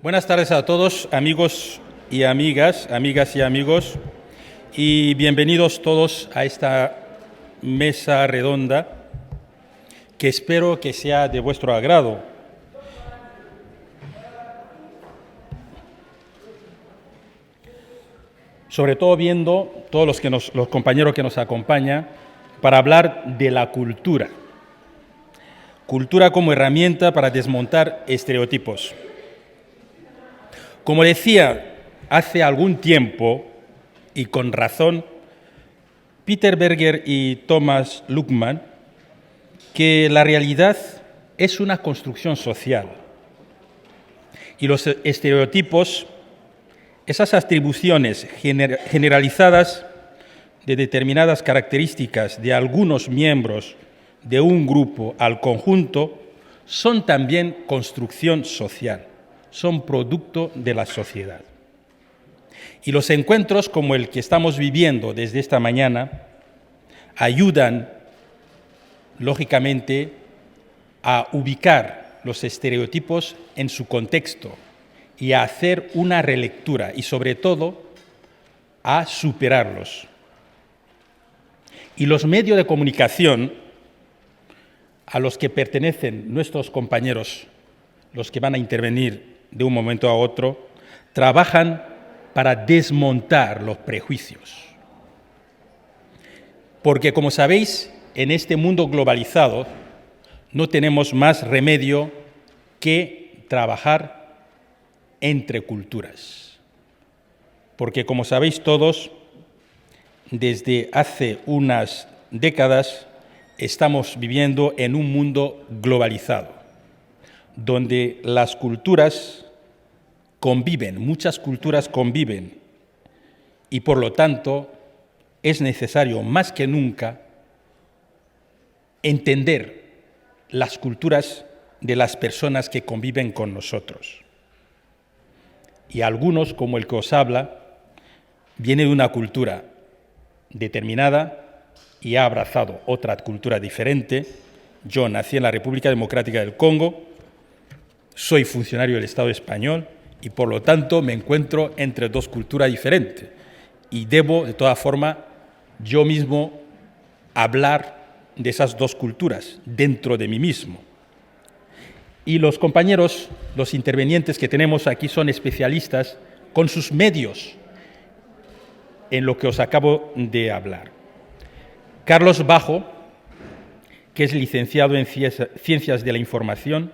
Buenas tardes a todos, amigos y amigas y amigos, y bienvenidos todos a esta mesa redonda que espero que sea de vuestro agrado. Sobre todo viendo todos los compañeros que nos acompañan para hablar de la cultura. Cultura como herramienta para desmontar estereotipos. Como decía hace algún tiempo, y con razón, Peter Berger y Thomas Luckmann, que la realidad es una construcción social. Y los estereotipos, esas atribuciones generalizadas de determinadas características de algunos miembros de un grupo al conjunto, son también construcción social, son producto de la sociedad. Y los encuentros como el que estamos viviendo desde esta mañana ayudan, lógicamente, a ubicar los estereotipos en su contexto y a hacer una relectura y, sobre todo, a superarlos. Y los medios de comunicación a los que pertenecen nuestros compañeros, los que van a intervenir de un momento a otro, trabajan para desmontar los prejuicios. Porque, como sabéis, en este mundo globalizado no tenemos más remedio que trabajar entre culturas. Porque, como sabéis todos, desde hace unas décadas estamos viviendo en un mundo globalizado, donde las culturas conviven, muchas culturas conviven, y por lo tanto es necesario más que nunca entender las culturas de las personas que conviven con nosotros. Y algunos, como el que os habla, viene de una cultura determinada y ha abrazado otra cultura diferente. Yo nací en la República Democrática del Congo, soy funcionario del Estado español y por lo tanto me encuentro entre dos culturas diferentes y debo, de todas formas, yo mismo hablar de esas dos culturas dentro de mí mismo. Y los compañeros, los intervinientes que tenemos aquí son especialistas con sus medios en lo que os acabo de hablar. Carlos Bajo, que es licenciado en Ciencias de la Información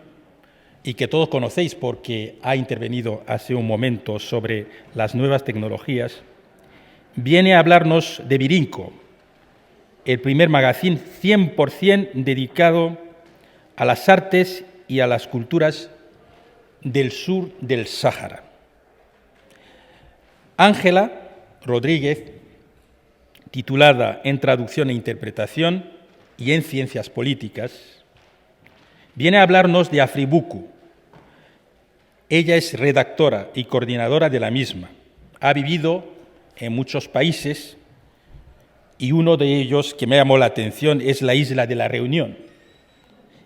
y que todos conocéis porque ha intervenido hace un momento sobre las nuevas tecnologías, viene a hablarnos de Virinco, el primer magazine 100% dedicado a las artes y a las culturas del sur del Sáhara. Ángela Rodríguez, titulada en Traducción e Interpretación y en Ciencias Políticas, viene a hablarnos de Afribuku. Ella es redactora y coordinadora de la misma. Ha vivido en muchos países y uno de ellos que me llamó la atención es la isla de la Reunión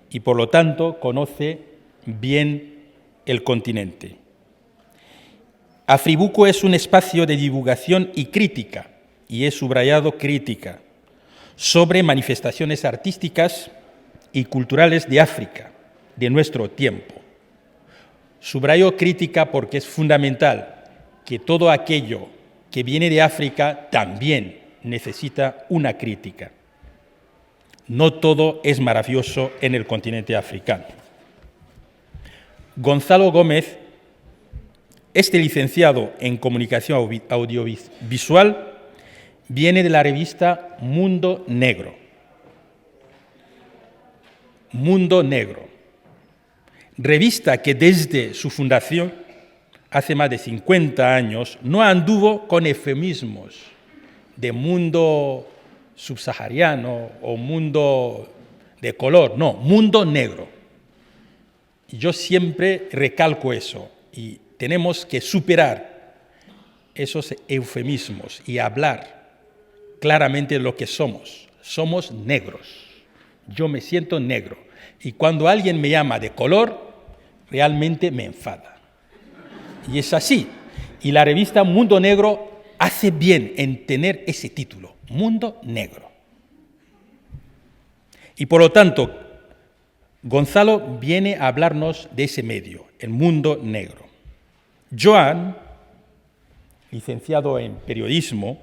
y por lo tanto conoce bien el continente. Afribuku es un espacio de divulgación y crítica, y he subrayado crítica, sobre manifestaciones artísticas y culturales de África, de nuestro tiempo. Subrayo crítica porque es fundamental que todo aquello que viene de África también necesita una crítica. No todo es maravilloso en el continente africano. Gonzalo Gómez, este licenciado en Comunicación Audiovisual, viene de la revista Mundo Negro. Mundo Negro, revista que desde su fundación, hace más de 50 años, no anduvo con eufemismos de mundo subsahariano o mundo de color, no, mundo negro. Yo siempre recalco eso y tenemos que superar esos eufemismos y hablar claramente de lo que somos. Somos negros. Yo me siento negro. Y cuando alguien me llama de color, realmente me enfada. Y es así. Y la revista Mundo Negro hace bien en tener ese título, Mundo Negro. Y por lo tanto, Gonzalo viene a hablarnos de ese medio, el Mundo Negro. Joan, licenciado en periodismo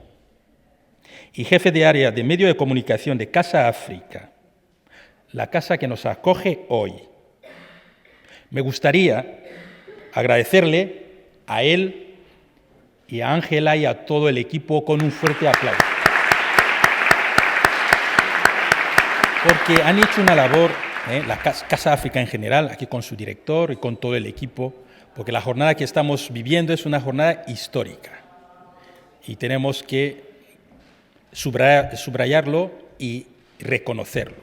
y jefe de área de medio de comunicación de Casa África, la casa que nos acoge hoy. Me gustaría agradecerle a él y a Ángela y a todo el equipo con un fuerte aplauso. Porque han hecho una labor, la Casa África en general, aquí con su director y con todo el equipo, porque la jornada que estamos viviendo es una jornada histórica y tenemos que subrayarlo y reconocerlo.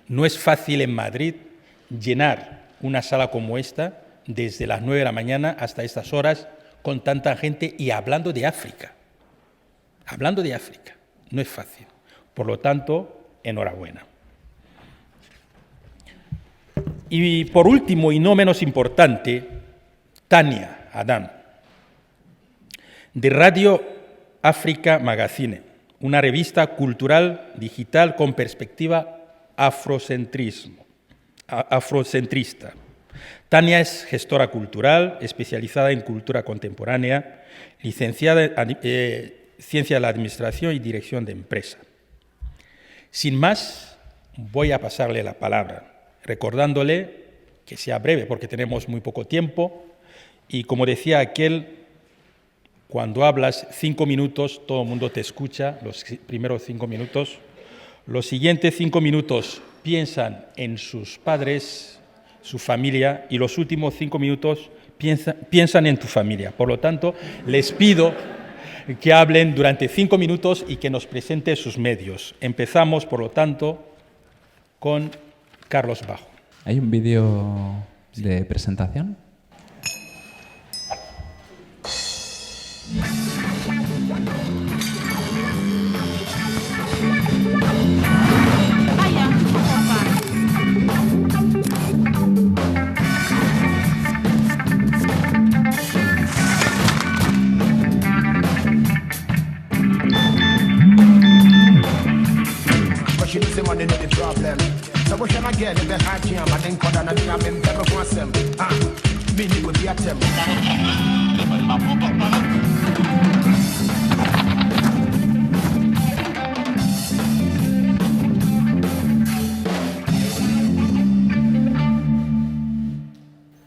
No es fácil en Madrid llenar una sala como esta desde las 9 de la mañana hasta estas horas con tanta gente y hablando de África. Hablando de África, no es fácil. Por lo tanto, enhorabuena. Y por último, y no menos importante, Tania Adán, de Radio África Magazine, una revista cultural digital con perspectiva afrocentrista. Tania es gestora cultural, especializada en cultura contemporánea, licenciada en Ciencia de la Administración y Dirección de Empresa. Sin más, voy a pasarle la palabra, recordándole que sea breve, porque tenemos muy poco tiempo, y como decía aquel, cuando hablas 5 minutos, todo el mundo te escucha, los primeros 5 minutos. Los siguientes 5 minutos piensan en sus padres, su familia, y los últimos 5 minutos piensan en tu familia. Por lo tanto, les pido que hablen durante 5 minutos y que nos presenten sus medios. Empezamos, por lo tanto, con Carlos Bajo. ¿Hay un vídeo de presentación?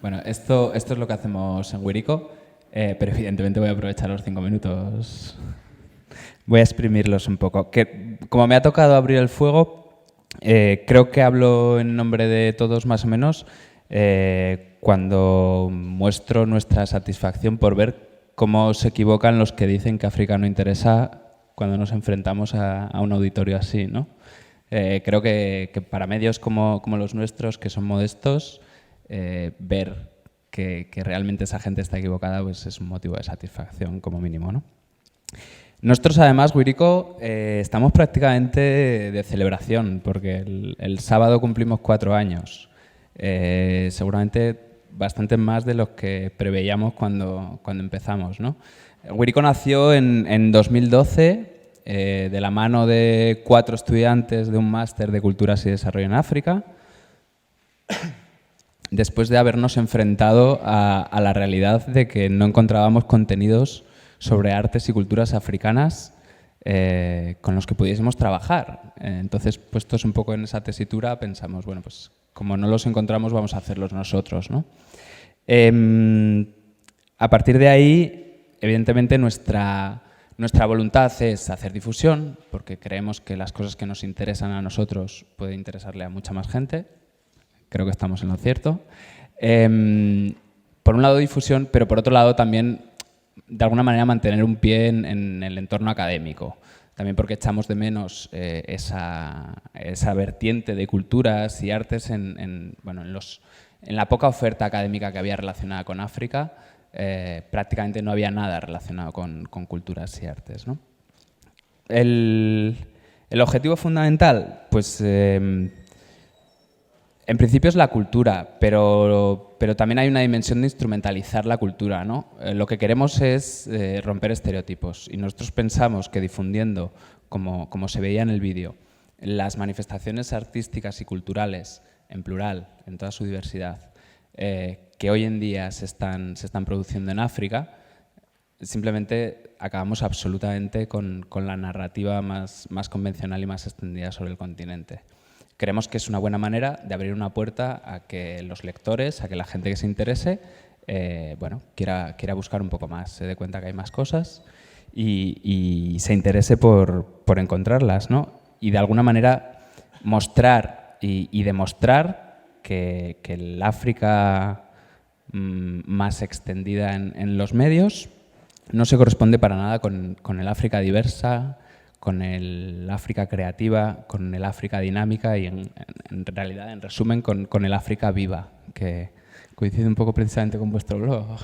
Bueno, esto es lo que hacemos en Wirico, pero evidentemente voy a aprovechar los 5 minutos. Voy a exprimirlos un poco. Como me ha tocado abrir el fuego, creo que hablo en nombre de todos más o menos cuando muestro nuestra satisfacción por ver cómo se equivocan los que dicen que África no interesa cuando nos enfrentamos a un auditorio así, ¿no? Creo que para medios como los nuestros, que son modestos, ver que realmente esa gente está equivocada pues es un motivo de satisfacción como mínimo, ¿no? Nosotros, además, Wirico, estamos prácticamente de celebración, porque el sábado cumplimos 4 años. Seguramente bastante más de los que preveíamos cuando empezamos, ¿no? Wirico nació en 2012 de la mano de 4 estudiantes de un máster de Culturas y Desarrollo en África, después de habernos enfrentado a la realidad de que no encontrábamos contenidos sobre artes y culturas africanas con los que pudiésemos trabajar. Entonces, puestos un poco en esa tesitura, pensamos, bueno, pues como no los encontramos, vamos a hacerlos nosotros, ¿no? A partir de ahí, evidentemente, nuestra voluntad es hacer difusión, porque creemos que las cosas que nos interesan a nosotros pueden interesarle a mucha más gente. Creo que estamos en lo cierto. Por un lado, difusión, pero por otro lado también, de alguna manera, mantener un pie en el entorno académico. También porque echamos de menos esa vertiente de culturas y artes en la poca oferta académica que había relacionada con África. Prácticamente no había nada relacionado con culturas y artes, ¿no? El objetivo fundamental, pues En principio es la cultura, pero también hay una dimensión de instrumentalizar la cultura, ¿no? Lo que queremos es romper estereotipos y nosotros pensamos que difundiendo, como se veía en el vídeo, las manifestaciones artísticas y culturales, en plural, en toda su diversidad, que hoy en día se están produciendo en África, simplemente acabamos absolutamente con la narrativa más convencional y más extendida sobre el continente. Creemos que es una buena manera de abrir una puerta a que los lectores, a que la gente que se interese, quiera buscar un poco más, se dé cuenta que hay más cosas y se interese por encontrarlas, ¿no? Y de alguna manera mostrar y demostrar que el África más extendida en los medios no se corresponde para nada con el África diversa, con el África creativa, con el África dinámica y en realidad, en resumen, con el África viva, que coincide un poco precisamente con vuestro blog,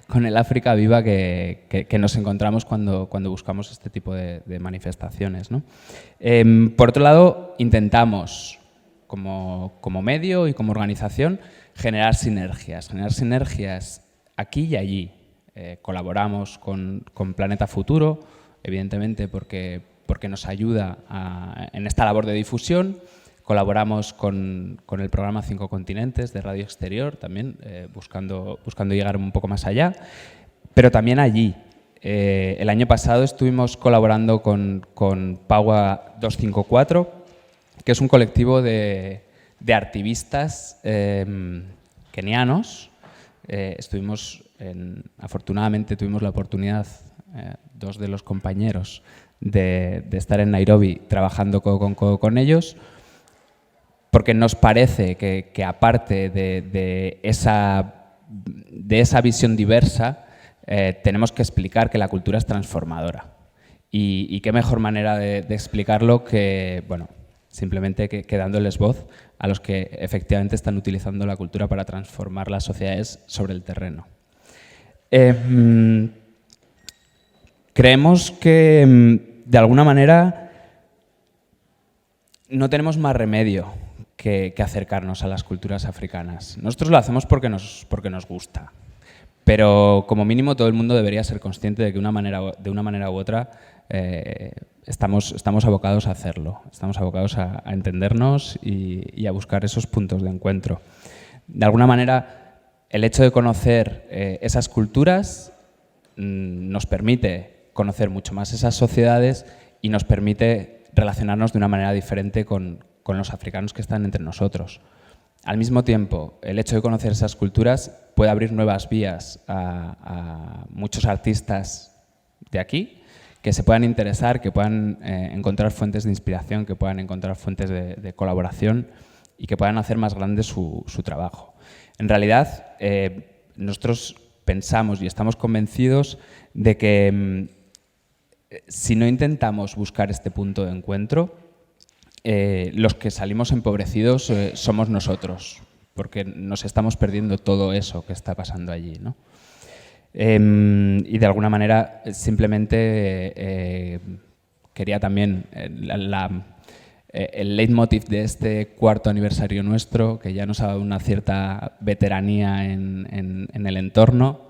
con el África viva que nos encontramos cuando buscamos este tipo de manifestaciones, ¿no? Por otro lado, intentamos, como medio y como organización, generar sinergias aquí y allí. Colaboramos con Planeta Futuro, evidentemente porque nos ayuda en esta labor de difusión. Colaboramos con el programa 5 Continentes de Radio Exterior, también buscando llegar un poco más allá, pero también allí. El año pasado estuvimos colaborando con Paua 254, que es un colectivo de activistas kenianos. Afortunadamente tuvimos la oportunidad, dos de los compañeros, de estar en Nairobi trabajando codo con codo con ellos, porque nos parece que aparte de esa visión diversa, tenemos que explicar que la cultura es transformadora. Y qué mejor manera de explicarlo que, simplemente que dándoles voz a los que efectivamente están utilizando la cultura para transformar las sociedades sobre el terreno. Creemos que, de alguna manera, no tenemos más remedio que acercarnos a las culturas africanas. Nosotros lo hacemos porque nos gusta, pero como mínimo todo el mundo debería ser consciente de que de una manera u otra estamos abocados a hacerlo, estamos abocados a entendernos y a buscar esos puntos de encuentro. De alguna manera, el hecho de conocer esas culturas nos permite conocer mucho más esas sociedades y nos permite relacionarnos de una manera diferente con los africanos que están entre nosotros. Al mismo tiempo, el hecho de conocer esas culturas puede abrir nuevas vías a muchos artistas de aquí que se puedan interesar, que puedan encontrar fuentes de inspiración, que puedan encontrar fuentes de colaboración y que puedan hacer más grande su trabajo. En realidad, nosotros pensamos y estamos convencidos de que si no intentamos buscar este punto de encuentro, los que salimos empobrecidos somos nosotros, porque nos estamos perdiendo todo eso que está pasando allí, ¿no? Y de alguna manera simplemente quería también el leitmotiv de este cuarto aniversario nuestro, que ya nos ha dado una cierta veteranía en el entorno,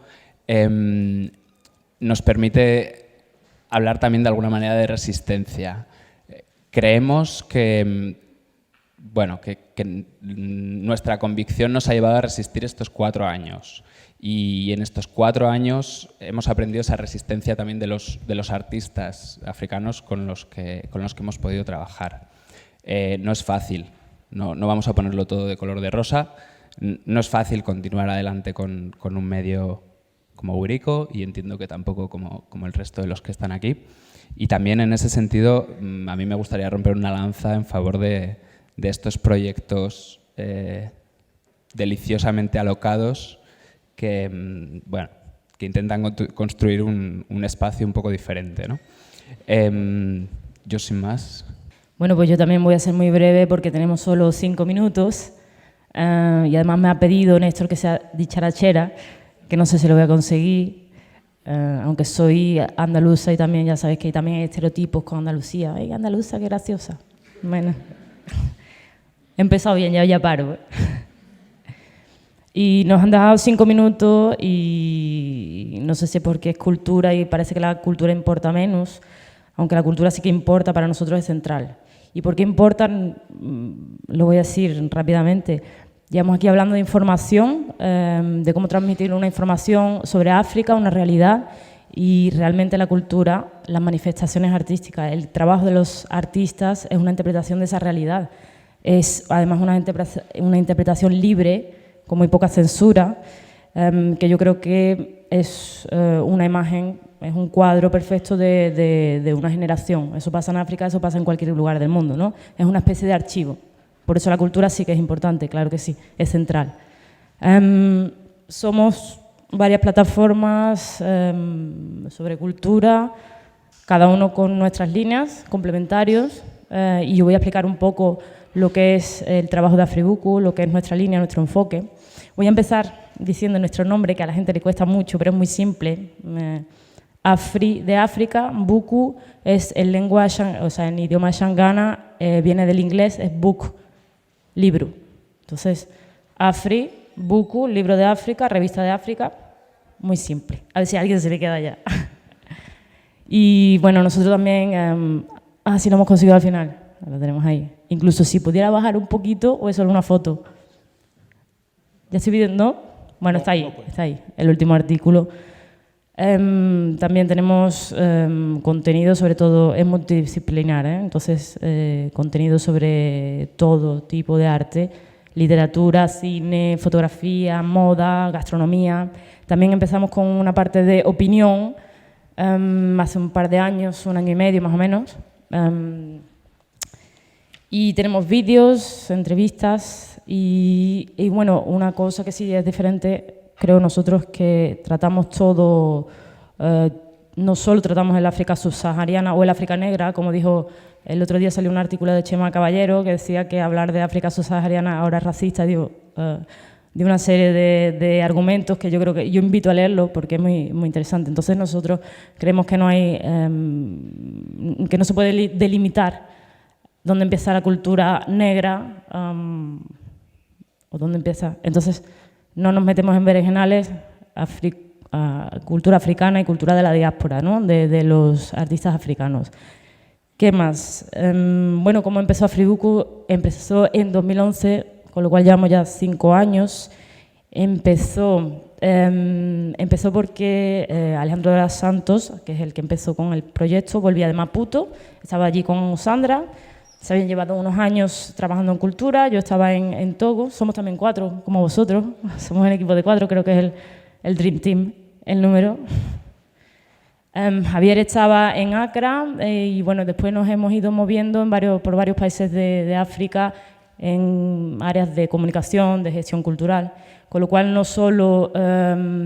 nos permite hablar también de alguna manera de resistencia. Creemos que nuestra convicción nos ha llevado a resistir estos 4 años y en estos 4 años hemos aprendido esa resistencia también de los artistas africanos con los que hemos podido trabajar. No es fácil, no vamos a ponerlo todo de color de rosa, no es fácil continuar adelante con un medio como Wirico y entiendo que tampoco como el resto de los que están aquí. Y también en ese sentido a mí me gustaría romper una lanza en favor de estos proyectos deliciosamente alocados que intentan construir un espacio un poco diferente, ¿no? Yo sin más. Bueno, pues yo también voy a ser muy breve porque tenemos solo 5 minutos y además me ha pedido Néstor que sea dicharachera, que no sé si lo voy a conseguir. Aunque soy andaluza y también ya sabéis que también hay estereotipos con Andalucía. ¡Ay, andaluza, qué graciosa! Bueno. He empezado bien, ya paro. Y nos han dejado 5 minutos y no sé si porque es cultura y parece que la cultura importa menos, aunque la cultura sí que importa, para nosotros es central. ¿Y por qué importan? Lo voy a decir rápidamente. Llevamos aquí hablando de información, de cómo transmitir una información sobre África, una realidad, y realmente la cultura, las manifestaciones artísticas, el trabajo de los artistas es una interpretación de esa realidad. Es además una interpretación libre, con muy poca censura, que yo creo que es una imagen, es un cuadro perfecto de una generación. Eso pasa en África, eso pasa en cualquier lugar del mundo, ¿no? Es una especie de archivo. Por eso la cultura sí que es importante, claro que sí, es central. Somos varias plataformas sobre cultura, cada uno con nuestras líneas, complementarios, y yo voy a explicar un poco lo que es el trabajo de Afribuku, lo que es nuestra línea, nuestro enfoque. Voy a empezar diciendo nuestro nombre, que a la gente le cuesta mucho, pero es muy simple. Afri de África, Buku es en lengua, o sea, en idioma Shangana, viene del inglés, es book, libro. Entonces, Afri, Buku, libro de África, revista de África, muy simple. A ver si a alguien se le queda ya. Y bueno, nosotros también, sí lo hemos conseguido al final, lo tenemos ahí. Incluso si pudiera bajar un poquito o es solo una foto. ¿Ya estoy viendo? ¿No? Bueno, está ahí, el último artículo. También tenemos contenido, sobre todo, es multidisciplinar, entonces contenido sobre todo tipo de arte, literatura, cine, fotografía, moda, gastronomía. También empezamos con una parte de opinión hace un par de años, 1 año y medio más o menos. Y tenemos vídeos, entrevistas y bueno, una cosa que sí es diferente, creo nosotros, que tratamos todo, no solo tratamos el África subsahariana o el África negra, como dijo, el otro día salió un artículo de Chema Caballero que decía que hablar de África subsahariana ahora es racista, digo, de una serie de argumentos que yo creo que yo invito a leerlo porque es muy, muy interesante. Entonces nosotros creemos que no hay, que no se puede delimitar dónde empieza la cultura negra o dónde empieza. Entonces no nos metemos en berenjenales, cultura africana y cultura de la diáspora, ¿no? de los artistas africanos. ¿Qué más? Bueno, como empezó Afribuku, empezó en 2011, con lo cual llevamos ya 5 años. Empezó porque Alejandro de los Santos, que es el que empezó con el proyecto, volvía de Maputo, estaba allí con Sandra, se habían llevado unos años trabajando en cultura, yo estaba en Togo, somos también 4, como vosotros, somos un equipo de 4, creo que es el Dream Team, el número. Javier estaba en Accra y bueno, después nos hemos ido moviendo por varios países de África en áreas de comunicación, de gestión cultural, con lo cual no solo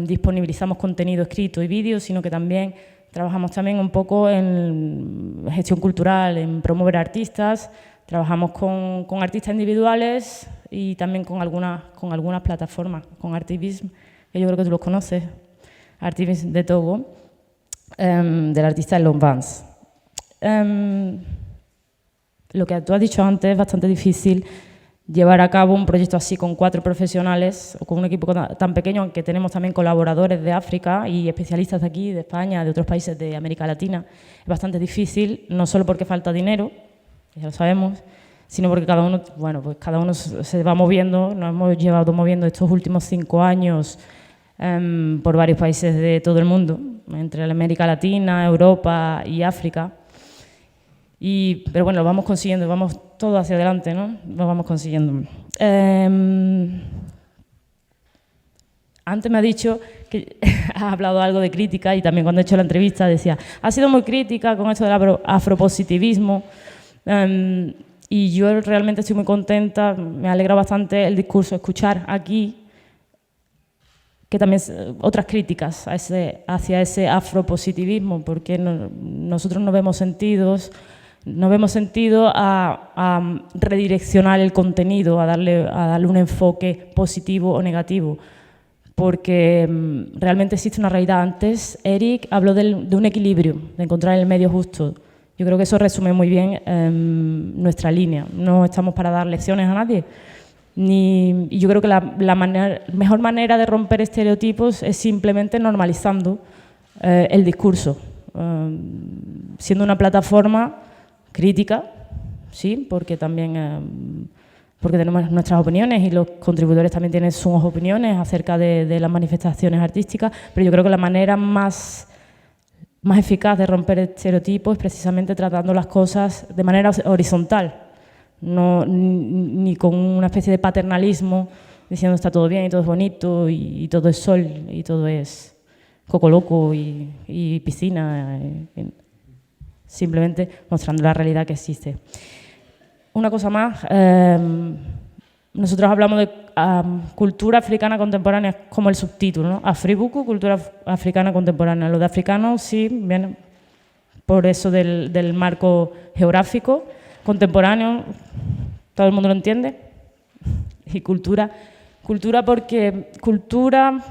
disponibilizamos contenido escrito y vídeo, sino que también trabajamos también un poco en gestión cultural, en promover artistas, trabajamos con artistas individuales y también con algunas plataformas, con Artivism, que yo creo que tú los conoces, Artivism de Togo, del artista Elon Vance. Lo que tú has dicho antes, es bastante difícil llevar a cabo un proyecto así con 4 profesionales o con un equipo tan pequeño, aunque tenemos también colaboradores de África y especialistas de aquí, de España, de otros países de América Latina. Es bastante difícil, no solo porque falta dinero, ya lo sabemos, sino porque cada uno se va moviendo. Nos hemos llevado moviendo estos últimos 5 años por varios países de todo el mundo, entre la América Latina, Europa y África. Pero bueno, lo vamos consiguiendo, vamos todo hacia adelante, ¿no? Lo vamos consiguiendo. Antes me ha dicho que ha hablado algo de crítica y también cuando he hecho la entrevista decía, ha sido muy crítica con esto del afropositivismo y yo realmente estoy muy contenta, me alegra bastante el discurso, escuchar aquí que también otras críticas hacia ese afropositivismo, porque nosotros no vemos sentido a redireccionar el contenido, a darle un enfoque positivo o negativo, porque realmente existe una realidad. Antes Eric habló de un equilibrio, de encontrar el medio justo. Yo Yo creo que eso resume muy bien nuestra línea. No estamos para dar lecciones a nadie. Y yo creo que la mejor manera de romper estereotipos es simplemente normalizando el discurso, siendo una plataforma crítica, sí, porque también porque tenemos nuestras opiniones y los contribuyentes también tienen sus opiniones acerca de las manifestaciones artísticas, pero yo creo que la manera más eficaz de romper estereotipos es precisamente tratando las cosas de manera horizontal. No, ni con una especie de paternalismo diciendo está todo bien y todo es bonito y todo es sol y todo es coco loco y piscina, simplemente mostrando la realidad que existe. Una cosa más, nosotros hablamos de cultura africana contemporánea como el subtítulo, ¿no? Afribuku, cultura africana contemporánea. Lo de africano sí viene por eso del marco geográfico. Contemporáneo, todo el mundo lo entiende, y cultura porque cultura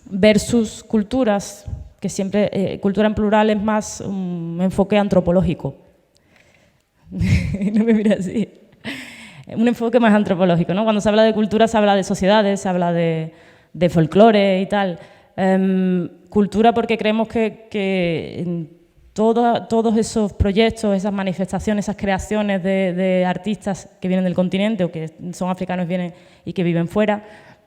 versus culturas, que siempre, cultura en plural es más un enfoque antropológico. No me mires así. Un enfoque más antropológico, ¿no? Cuando se habla de cultura se habla de sociedades, se habla de folclore y tal. Cultura porque creemos que todos esos proyectos, esas manifestaciones, esas creaciones de artistas que vienen del continente o que son africanos vienen y que viven fuera,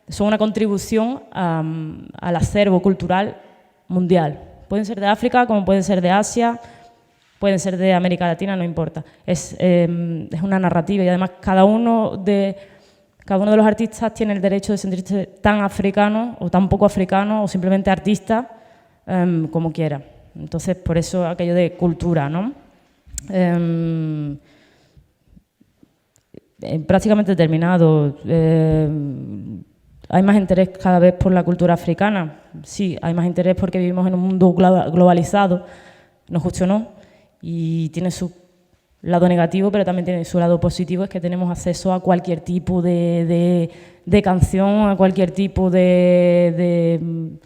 son una contribución al acervo cultural mundial. Pueden ser de África, como pueden ser de Asia, pueden ser de América Latina, no importa. Es una narrativa y además cada uno de los artistas tiene el derecho de sentirse tan africano o tan poco africano o simplemente artista como quiera. Entonces, por eso aquello de cultura, ¿no? Prácticamente terminado. ¿Hay más interés cada vez por la cultura africana? Sí, hay más interés porque vivimos en un mundo globalizado, nos guste o no, y tiene su lado negativo, pero también tiene su lado positivo, es que tenemos acceso a cualquier tipo de canción, a cualquier tipo de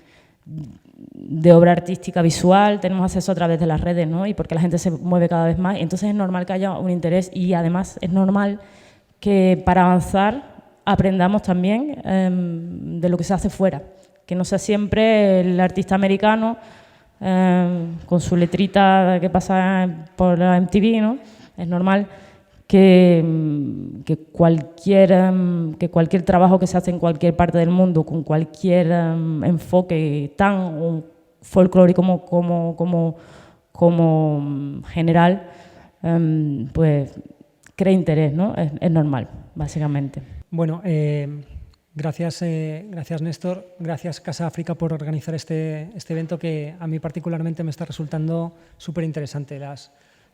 obra artística visual, tenemos acceso a través de las redes, ¿no? Y porque la gente se mueve cada vez más, entonces es normal que haya un interés y además es normal que para avanzar aprendamos también de lo que se hace fuera, que no sea siempre el artista americano con su letrita que pasa por la MTV, ¿no? Es normal que cualquier trabajo que se hace en cualquier parte del mundo, con cualquier enfoque tan folclórico como general, pues crea interés, ¿no? Es normal, básicamente. Bueno, gracias Néstor, gracias Casa África por organizar este evento que a mí particularmente me está resultando súper interesante,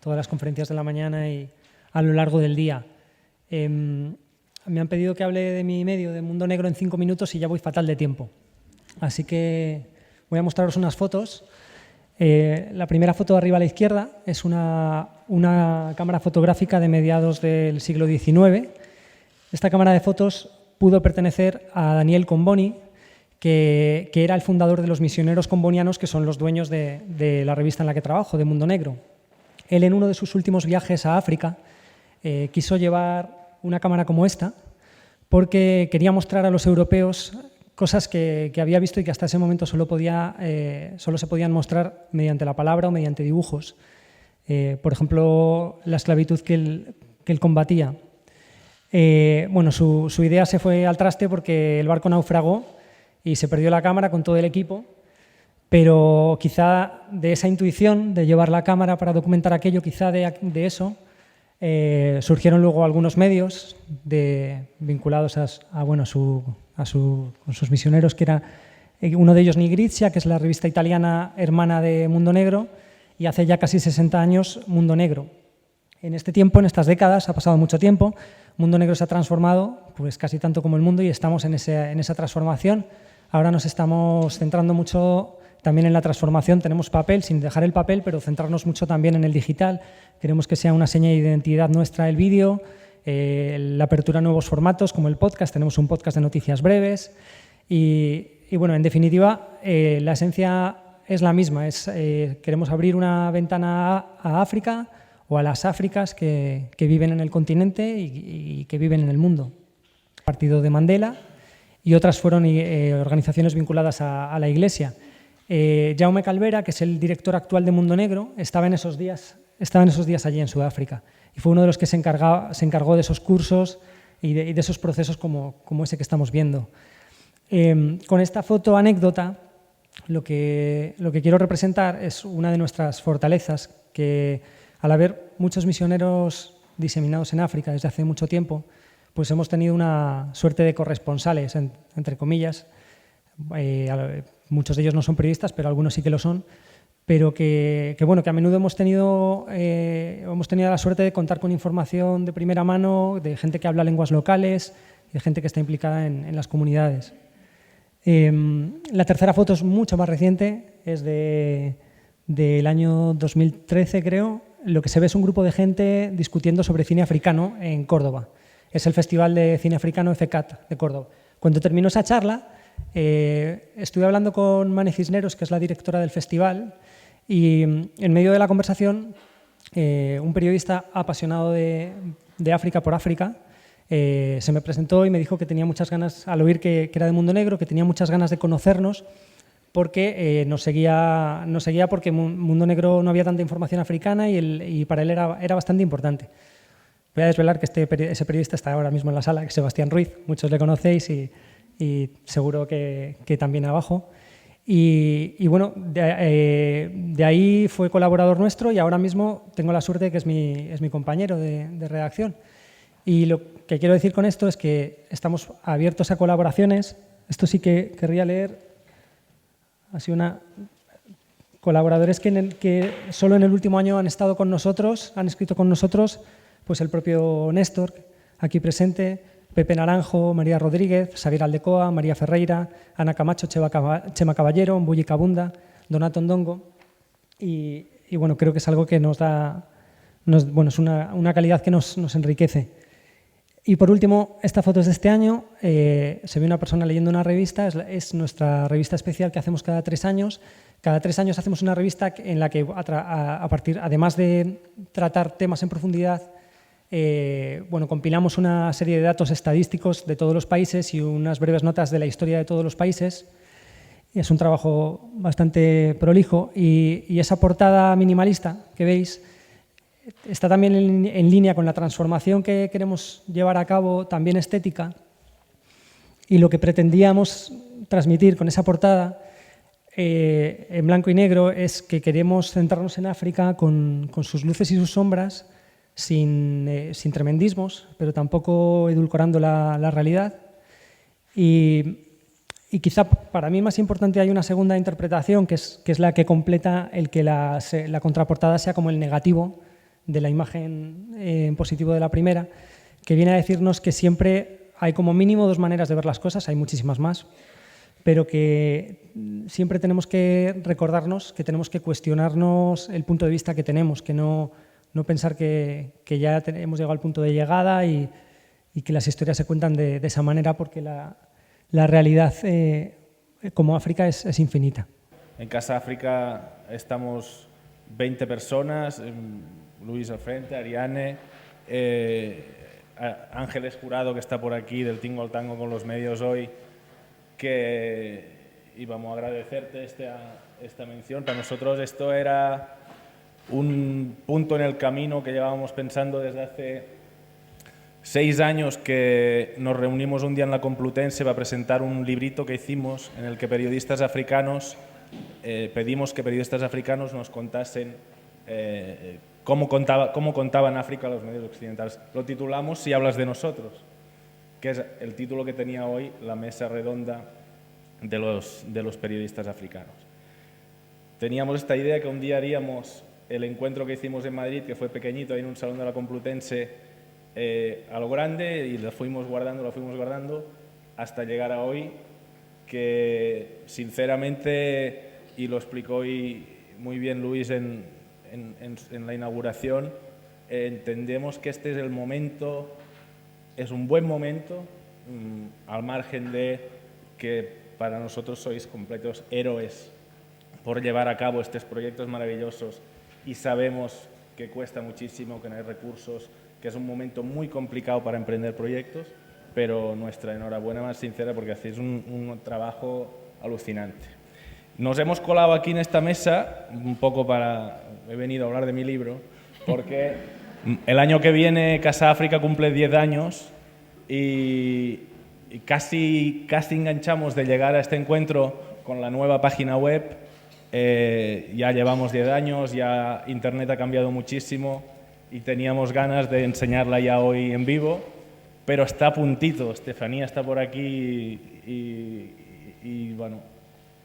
todas las conferencias de la mañana y a lo largo del día. Me han pedido que hable de mi medio, de Mundo Negro, en 5 minutos y ya voy fatal de tiempo. Así que voy a mostraros unas fotos. La primera foto de arriba a la izquierda es una cámara fotográfica de mediados del siglo XIX. Esta cámara de fotos pudo pertenecer a Daniel Comboni, que era el fundador de los misioneros combonianos, que son los dueños de la revista en la que trabajo, de Mundo Negro. Él, en uno de sus últimos viajes a África, quiso llevar una cámara como esta porque quería mostrar a los europeos cosas que había visto y que hasta ese momento solo se podían mostrar mediante la palabra o mediante dibujos. Por ejemplo, la esclavitud que él combatía. Bueno, su idea se fue al traste porque el barco naufragó y se perdió la cámara con todo el equipo, pero quizá de esa intuición de llevar la cámara para documentar aquello, quizá de eso surgieron luego algunos medios vinculados con sus misioneros, que era uno de ellos Nigrizia, que es la revista italiana hermana de Mundo Negro, y hace ya casi 60 años Mundo Negro. En este tiempo, en estas décadas, ha pasado mucho tiempo, Mundo Negro se ha transformado pues casi tanto como el mundo y estamos en esa transformación. Ahora nos estamos centrando mucho también en la transformación, tenemos papel, sin dejar el papel, pero centrarnos mucho también en el digital. Queremos que sea una seña de identidad nuestra el vídeo, la apertura a nuevos formatos como el podcast, tenemos un podcast de noticias breves y bueno, en definitiva, la esencia es la misma, queremos abrir una ventana a África o a las Áfricas que viven en el continente y que viven en el mundo. El partido de Mandela y otras fueron organizaciones vinculadas a la Iglesia. Jaume Calvera, que es el director actual de Mundo Negro, estaba en esos días allí en Sudáfrica y fue uno de los que se encargó de esos cursos y de esos procesos como ese que estamos viendo. Con esta foto anécdota, lo que quiero representar es una de nuestras fortalezas, que al haber muchos misioneros diseminados en África desde hace mucho tiempo, pues hemos tenido una suerte de corresponsales, entre comillas. Muchos de ellos no son periodistas, pero algunos sí que lo son, pero que a menudo hemos tenido la suerte de contar con información de primera mano, de gente que habla lenguas locales, de gente que está implicada en las comunidades. La tercera foto es mucho más reciente, es del año 2013, creo. Lo que se ve es un grupo de gente discutiendo sobre cine africano en Córdoba. Es el Festival de Cine Africano FECAT de Córdoba. Cuando terminó esa charla, estuve hablando con Mane Cisneros, que es la directora del festival, y en medio de la conversación, un periodista apasionado de África por África se me presentó y me dijo que tenía muchas ganas, al oír que era de Mundo Negro, que tenía muchas ganas de conocernos porque nos seguía porque Mundo Negro no había tanta información africana y para él era bastante importante. Voy a desvelar que ese periodista está ahora mismo en la sala, que es Sebastián Ruiz, muchos le conocéis y seguro que también abajo. Y bueno, de ahí fue colaborador nuestro y ahora mismo tengo la suerte de que es mi compañero de redacción. Y lo que quiero decir con esto es que estamos abiertos a colaboraciones. Esto sí que querría leer. Así colaboradores que solo en el último año han estado con nosotros, han escrito con nosotros, pues el propio Néstor, aquí presente, Pepe Naranjo, María Rodríguez, Xavier Aldecoa, María Ferreira, Ana Camacho, Chema Caballero, Mbulli Kabunda, Donato Ndongo. Y bueno, creo que es algo que es una calidad que nos enriquece. Y por último, esta foto es de este año. Se ve una persona leyendo una revista, es nuestra revista especial que hacemos cada 3 años. Cada 3 años hacemos una revista en la que, además de tratar temas en profundidad, compilamos una serie de datos estadísticos de todos los países y unas breves notas de la historia de todos los países. Es un trabajo bastante prolijo y esa portada minimalista que veis está también en línea con la transformación que queremos llevar a cabo, también estética, y lo que pretendíamos transmitir con esa portada en blanco y negro es que queremos centrarnos en África con sus luces y sus sombras, sin tremendismos, pero tampoco edulcorando la realidad. Y quizá para mí más importante hay una segunda interpretación, que es la que completa el que la contraportada sea como el negativo de la imagen en positivo de la primera, que viene a decirnos que siempre hay como mínimo 2 maneras de ver las cosas, hay muchísimas más, pero que siempre tenemos que recordarnos que tenemos que cuestionarnos el punto de vista que tenemos, que no pensar que ya hemos llegado al punto de llegada y que las historias se cuentan de esa manera, porque la realidad como África es infinita. En Casa África estamos 20 personas, Luis al frente, Ariane, Ángeles Jurado, que está por aquí, del Tingo al Tango con los medios hoy, y vamos a agradecerte esta mención. Para nosotros esto era un punto en el camino que llevábamos pensando desde hace 6 años, que nos reunimos un día en la Complutense para presentar un librito que hicimos en el que periodistas africanos, pedimos que periodistas africanos nos contasen cómo contaban África los medios occidentales. Lo titulamos Si hablas de nosotros, que es el título que tenía hoy la mesa redonda de los periodistas africanos. Teníamos esta idea que un día haríamos el encuentro que hicimos en Madrid, que fue pequeñito, ahí en un salón de la Complutense, a lo grande, y lo fuimos guardando hasta llegar a hoy, que sinceramente, y lo explicó hoy muy bien Luis en la inauguración, entendemos que este es el momento, es un buen momento, al margen de que para nosotros sois completos héroes por llevar a cabo estos proyectos maravillosos y sabemos que cuesta muchísimo, que no hay recursos, que es un momento muy complicado para emprender proyectos, pero nuestra enhorabuena más sincera porque hacéis un trabajo alucinante. Nos hemos colado aquí en esta mesa, un poco he venido a hablar de mi libro, porque el año que viene Casa África cumple 10 años y casi enganchamos de llegar a este encuentro con la nueva página web. Ya llevamos 10 años, ya Internet ha cambiado muchísimo y teníamos ganas de enseñarla ya hoy en vivo, pero está a puntito. Estefanía está por aquí y bueno,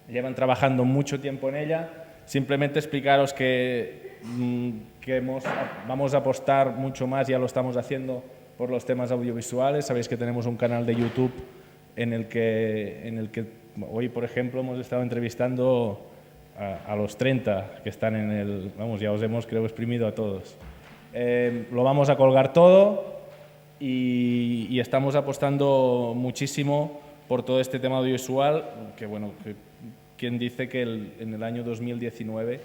llevan trabajando mucho tiempo en ella. Simplemente explicaros que vamos a apostar mucho más, ya lo estamos haciendo, por los temas audiovisuales. Sabéis que tenemos un canal de YouTube en el que hoy, por ejemplo, hemos estado entrevistando a los 30 que están en el... Vamos, ya os hemos, creo, exprimido a todos. Lo vamos a colgar todo y estamos apostando muchísimo por todo este tema audiovisual, que bueno, quien dice que en el año 2019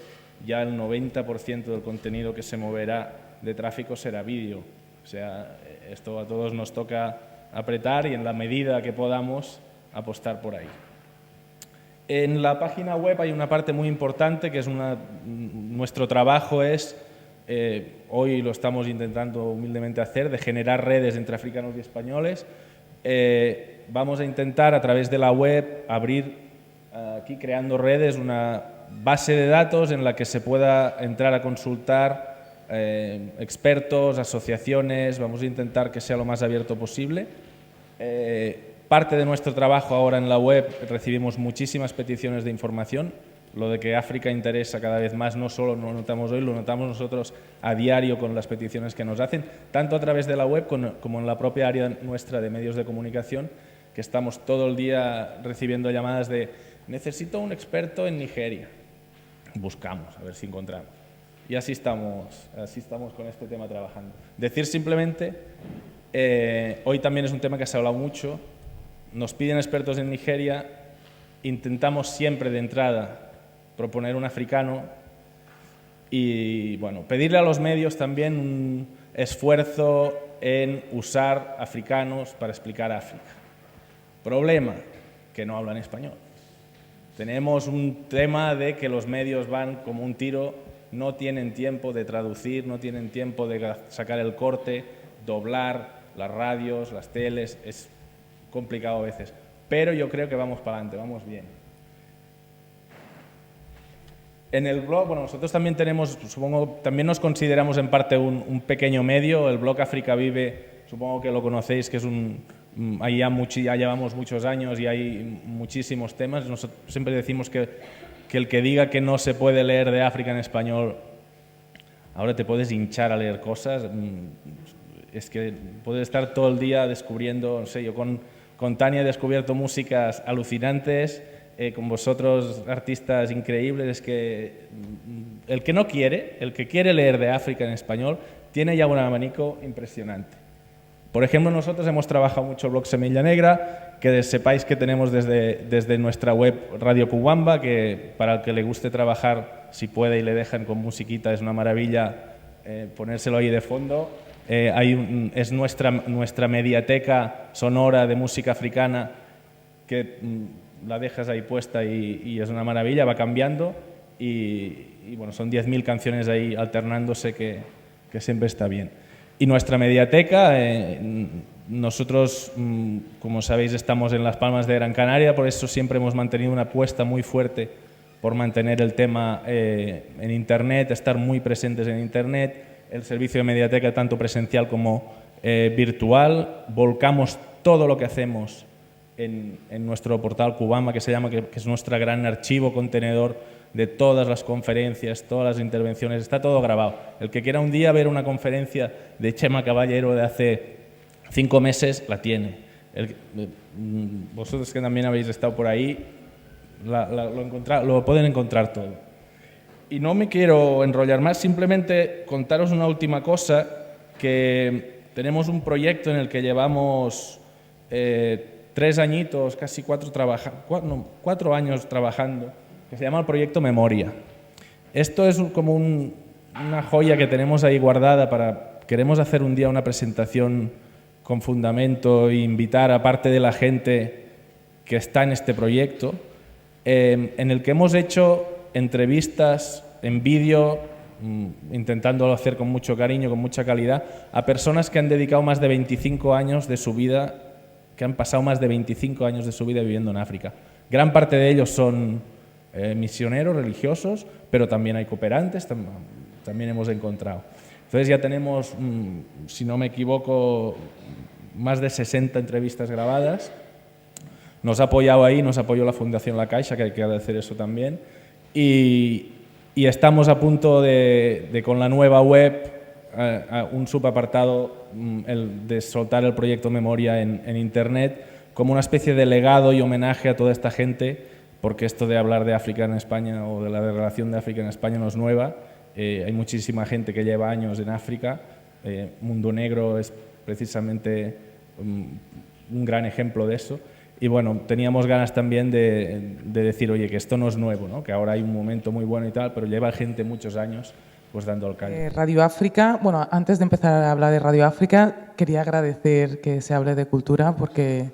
ya el 90% del contenido que se moverá de tráfico será vídeo. O sea, esto a todos nos toca apretar y en la medida que podamos apostar por ahí. En la página web hay una parte muy importante que es nuestro trabajo es, hoy lo estamos intentando humildemente hacer, de generar redes entre africanos y españoles. Vamos a intentar a través de la web abrir aquí creando redes una base de datos en la que se pueda entrar a consultar expertos, asociaciones. Vamos a intentar que sea lo más abierto posible. Parte de nuestro trabajo ahora en la web, recibimos muchísimas peticiones de información. Lo de que África interesa cada vez más, no solo lo notamos hoy, lo notamos nosotros a diario con las peticiones que nos hacen, tanto a través de la web como en la propia área nuestra de medios de comunicación, que estamos todo el día recibiendo llamadas de necesito un experto en Nigeria. Buscamos, a ver si encontramos. Y así estamos con este tema trabajando. Decir simplemente, hoy también es un tema que se ha hablado mucho, nos piden expertos en Nigeria, intentamos siempre de entrada proponer un africano y bueno, pedirle a los medios también un esfuerzo en usar africanos para explicar África. Problema, que no hablan español. Tenemos un tema de que los medios van como un tiro, no tienen tiempo de traducir, no tienen tiempo de sacar el corte, doblar las radios, las teles, es complicado a veces, pero yo creo que vamos para adelante, vamos bien. En el blog, bueno, nosotros también tenemos, supongo, también nos consideramos en parte un pequeño medio, el blog África Vive, supongo que lo conocéis, que es ahí ya llevamos muchos años y hay muchísimos temas. Nosotros siempre decimos que el que diga que no se puede leer de África en español, ahora te puedes hinchar a leer cosas, es que puedes estar todo el día descubriendo, no sé, yo con Tania he descubierto músicas alucinantes, con vosotros artistas increíbles. Es que el que no quiere, el que quiere leer de África en español, tiene ya un abanico impresionante. Por ejemplo, nosotros hemos trabajado mucho el blog Semilla Negra, que sepáis que tenemos desde nuestra web Radio Kubamba, que para el que le guste trabajar, si puede y le dejan con musiquita, es una maravilla ponérselo ahí de fondo. Es nuestra mediateca sonora de música africana que la dejas ahí puesta y es una maravilla, va cambiando y bueno, son 10.000 canciones ahí alternándose que siempre está bien. Y nuestra mediateca, nosotros, como sabéis, estamos en Las Palmas de Gran Canaria, por eso siempre hemos mantenido una apuesta muy fuerte por mantener el tema en Internet, estar muy presentes en Internet, el servicio de mediateca tanto presencial como virtual. Volcamos todo lo que hacemos en nuestro portal Kubamba, que se llama, que es nuestro gran archivo contenedor de todas las conferencias, todas las intervenciones, está todo grabado. El que quiera un día ver una conferencia de Chema Caballero de hace 5 meses, la tiene. Vosotros que también habéis estado por ahí, lo pueden encontrar todo. Y no me quiero enrollar más, simplemente contaros una última cosa, que tenemos un proyecto en el que llevamos 3 añitos, casi 4 años trabajando, que se llama el proyecto Memoria. Esto es como una joya que tenemos ahí guardada queremos hacer un día una presentación con fundamento e invitar a parte de la gente que está en este proyecto, en el que hemos hecho entrevistas en vídeo, intentándolo hacer con mucho cariño, con mucha calidad, a personas que han dedicado más de 25 años de su vida, que han pasado más de 25 años de su vida viviendo en África. Gran parte de ellos son misioneros religiosos, pero también hay cooperantes, también hemos encontrado. Entonces ya tenemos, si no me equivoco, más de 60 entrevistas grabadas. Nos ha apoyado ahí, nos apoyó la Fundación La Caixa, que hay que agradecer eso también. Y estamos a punto de con la nueva web, un subapartado, de soltar el proyecto Memoria en Internet, como una especie de legado y homenaje a toda esta gente, porque esto de hablar de África en España o de la relación de África en España no es nueva. Hay muchísima gente que lleva años en África. Mundo Negro es precisamente un gran ejemplo de eso. Y bueno, teníamos ganas también de decir, oye, que esto no es nuevo, ¿no? Que ahora hay un momento muy bueno y tal, pero lleva gente muchos años pues dando el callo. Radio África, bueno, antes de empezar a hablar de Radio África, quería agradecer que se hable de cultura, porque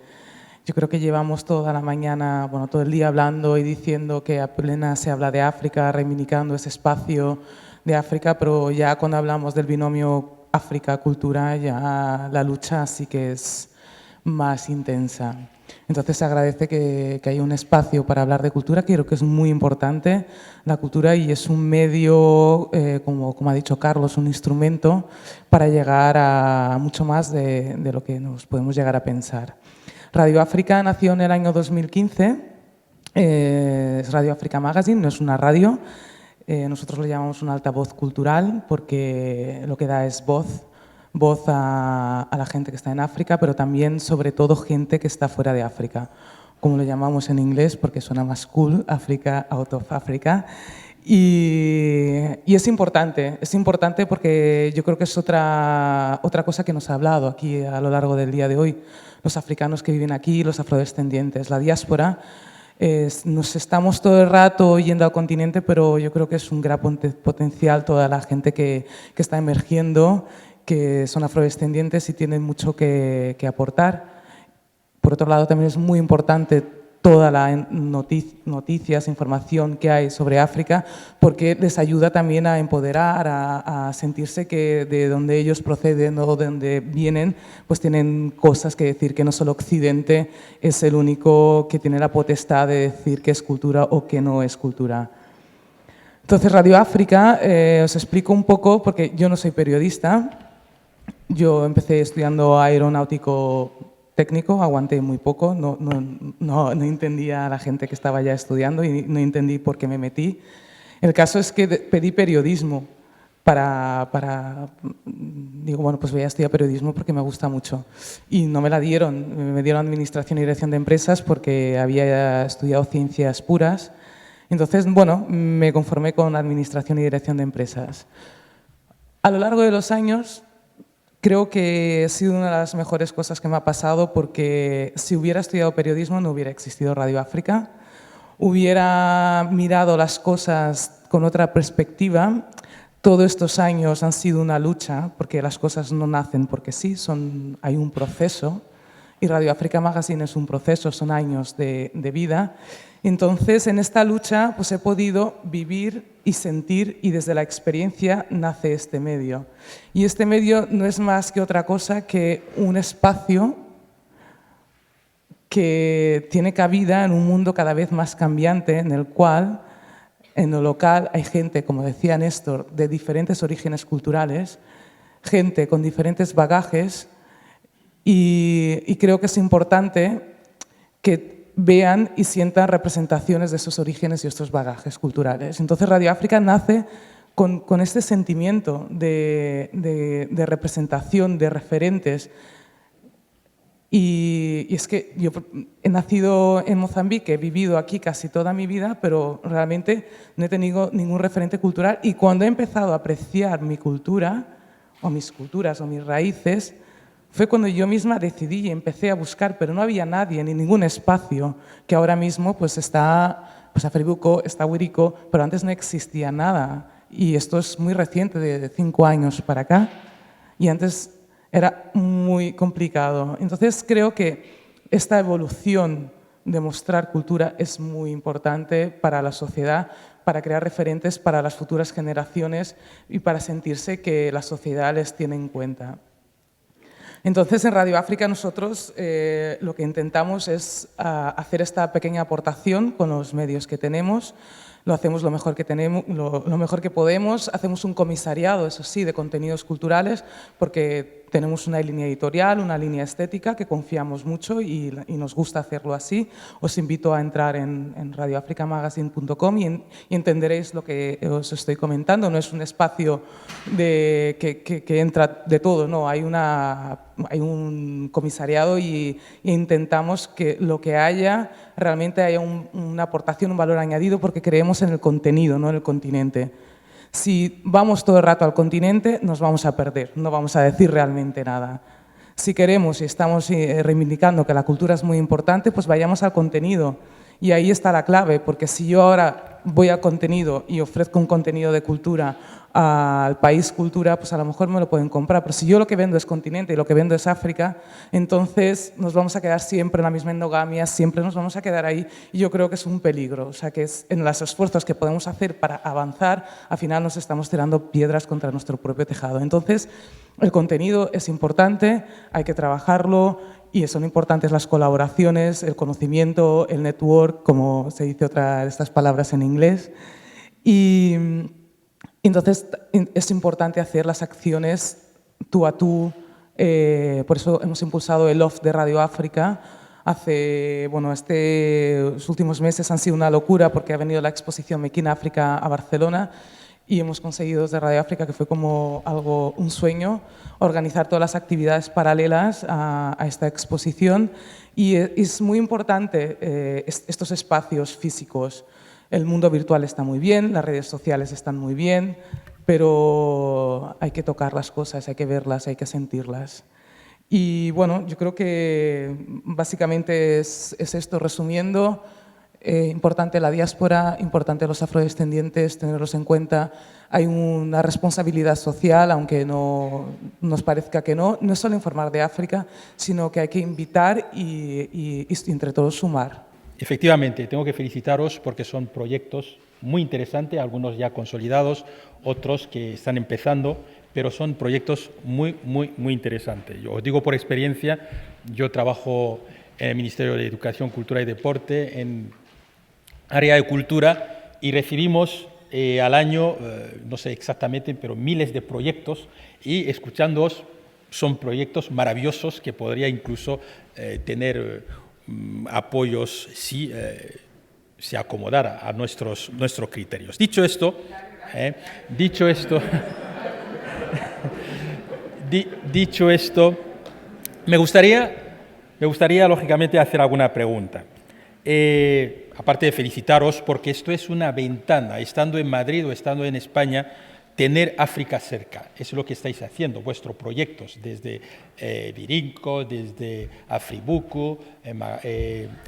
yo creo que llevamos toda la mañana, bueno, todo el día hablando y diciendo que a plena se habla de África, reivindicando ese espacio de África, pero ya cuando hablamos del binomio África-cultura, ya la lucha sí que es más intensa. Entonces se agradece que haya un espacio para hablar de cultura, que creo que es muy importante la cultura, y es un medio, como ha dicho Carlos, un instrumento para llegar a mucho más de lo que nos podemos llegar a pensar. Radio África nació en el año 2015, es Radio África Magazine, no es una radio. Nosotros lo llamamos un altavoz cultural porque lo que da es voz a la gente que está en África, pero también, sobre todo, gente que está fuera de África, como lo llamamos en inglés porque suena más cool, Africa, out of Africa. Y es importante porque yo creo que es otra cosa que nos ha hablado aquí a lo largo del día de hoy, los africanos que viven aquí, los afrodescendientes, la diáspora. Nos estamos todo el rato yendo al continente, pero yo creo que es un gran potencial toda la gente que está emergiendo, que son afrodescendientes y tienen mucho que aportar. Por otro lado, también es muy importante toda la noticias, información que hay sobre África, porque les ayuda también a empoderar, a sentirse que de donde ellos proceden o de donde vienen, pues tienen cosas que decir, que no solo Occidente es el único que tiene la potestad de decir qué es cultura o qué no es cultura. Entonces, Radio África, os explico un poco, porque yo no soy periodista. Yo empecé estudiando aeronáutico técnico, aguanté muy poco, no entendía a la gente que estaba ya estudiando y no entendí por qué me metí. El caso es que pedí periodismo digo, bueno, pues voy a estudiar periodismo porque me gusta mucho. Y no me la dieron, me dieron administración y dirección de empresas porque había estudiado ciencias puras. Entonces, bueno, me conformé con administración y dirección de empresas. A lo largo de los años, creo que ha sido una de las mejores cosas que me ha pasado, porque si hubiera estudiado periodismo no hubiera existido Radio África, hubiera mirado las cosas con otra perspectiva. Todos estos años han sido una lucha, porque las cosas no nacen porque sí, hay un proceso, y Radio África Magazine es un proceso, son años de vida. Entonces, en esta lucha pues he podido vivir y sentir, y desde la experiencia nace este medio. Y este medio no es más que otra cosa que un espacio que tiene cabida en un mundo cada vez más cambiante, en el cual, en lo local, hay gente, como decía Néstor, de diferentes orígenes culturales, gente con diferentes bagajes, y creo que es importante que vean y sientan representaciones de esos orígenes y estos bagajes culturales. Entonces Radio África nace con este sentimiento de representación, de referentes. Y es que yo he nacido en Mozambique, he vivido aquí casi toda mi vida, pero realmente no he tenido ningún referente cultural, y cuando he empezado a apreciar mi cultura, o mis culturas, o mis raíces, fue cuando yo misma decidí y empecé a buscar, pero no había nadie ni ningún espacio que ahora mismo pues está pues Afribuco, está Wirico, pero antes no existía nada. Y esto es muy reciente, de 5 años para acá. Y antes era muy complicado. Entonces creo que esta evolución de mostrar cultura es muy importante para la sociedad, para crear referentes para las futuras generaciones y para sentirse que la sociedad les tiene en cuenta. Entonces, en Radio África nosotros lo que intentamos es hacer esta pequeña aportación con los medios que tenemos. Lo hacemos lo mejor que tenemos, lo mejor que podemos. Hacemos un comisariado, eso sí, de contenidos culturales, porque tenemos una línea editorial, una línea estética que confiamos mucho y nos gusta hacerlo así. Os invito a entrar en radioafricamagazine.com y entenderéis lo que os estoy comentando. No es un espacio que entra de todo, no. Hay un comisariado y intentamos que lo que haya realmente haya una aportación, un valor añadido, porque creemos en el contenido, no en el continente. Si vamos todo el rato al continente, nos vamos a perder, no vamos a decir realmente nada. Si queremos y estamos reivindicando que la cultura es muy importante, pues vayamos al contenido. Y ahí está la clave, porque si yo ahora voy al contenido y ofrezco un contenido de cultura al país cultura, pues a lo mejor me lo pueden comprar. Pero si yo lo que vendo es continente y lo que vendo es África, entonces nos vamos a quedar siempre en la misma endogamia, siempre nos vamos a quedar ahí. Y yo creo que es un peligro. O sea, que es en los esfuerzos que podemos hacer para avanzar, al final nos estamos tirando piedras contra nuestro propio tejado. Entonces, el contenido es importante, hay que trabajarlo. Y son importantes las colaboraciones, el conocimiento, el network, como se dice otra de estas palabras en inglés. Y entonces es importante hacer las acciones tú a tú. Por eso hemos impulsado el Off de Radio África. Estos últimos meses han sido una locura porque ha venido la exposición Make in África a Barcelona. Y hemos conseguido desde Radio África, que fue como un sueño, organizar todas las actividades paralelas a esta exposición. Y es muy importante estos espacios físicos. El mundo virtual está muy bien, las redes sociales están muy bien, pero hay que tocar las cosas, hay que verlas, hay que sentirlas. Y bueno, yo creo que básicamente es esto, resumiendo. Importante la diáspora, importante los afrodescendientes, tenerlos en cuenta. Hay una responsabilidad social, aunque no nos parezca que no es solo informar de África, sino que hay que invitar y entre todos sumar. Efectivamente, tengo que felicitaros porque son proyectos muy interesantes, algunos ya consolidados, otros que están empezando, pero son proyectos muy interesantes. Yo os digo por experiencia, yo trabajo en el Ministerio de Educación, Cultura y Deporte, en área de cultura, y recibimos al año, no sé exactamente, pero miles de proyectos, y escuchándoos son proyectos maravillosos que podría incluso tener apoyos si se acomodara a nuestros criterios. Dicho esto, me gustaría lógicamente hacer alguna pregunta. Aparte de felicitaros, porque esto es una ventana, estando en Madrid o estando en España, tener África cerca. Eso es lo que estáis haciendo, vuestros proyectos, desde Virinco, desde Afribuco,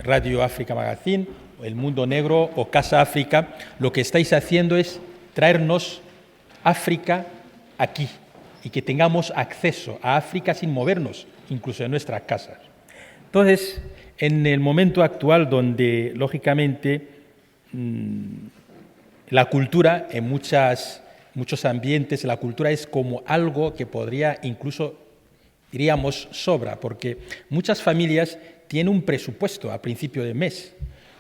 Radio África Magazine, El Mundo Negro o Casa África. Lo que estáis haciendo es traernos África aquí y que tengamos acceso a África sin movernos, incluso en nuestras casas. Entonces, en el momento actual donde, lógicamente, la cultura, en muchos ambientes, la cultura es como algo que podría incluso, diríamos, sobra, porque muchas familias tienen un presupuesto a principio de mes,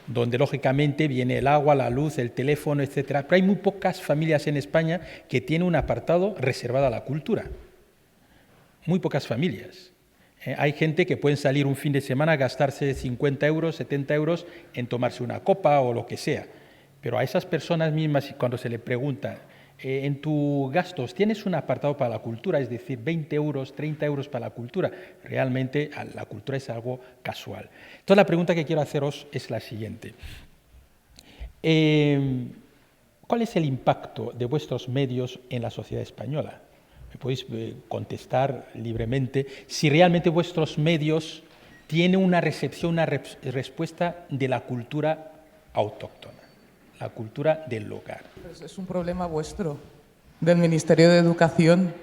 donde lógicamente viene el agua, la luz, el teléfono, etcétera. Pero hay muy pocas familias en España que tienen un apartado reservado a la cultura. Muy pocas familias. Hay gente que pueden salir un fin de semana a gastarse 50 euros, 70 euros en tomarse una copa o lo que sea. Pero a esas personas mismas, cuando se le pregunta, en tus gastos, ¿tienes un apartado para la cultura? Es decir, 20 euros, 30 euros para la cultura. Realmente la cultura es algo casual. Entonces, la pregunta que quiero haceros es la siguiente. ¿Cuál es el impacto de vuestros medios en la sociedad española? Me podéis contestar libremente si realmente vuestros medios tienen una recepción, una respuesta de la cultura autóctona. la cultura del hogar. Pues es un problema vuestro, del Ministerio de Educación.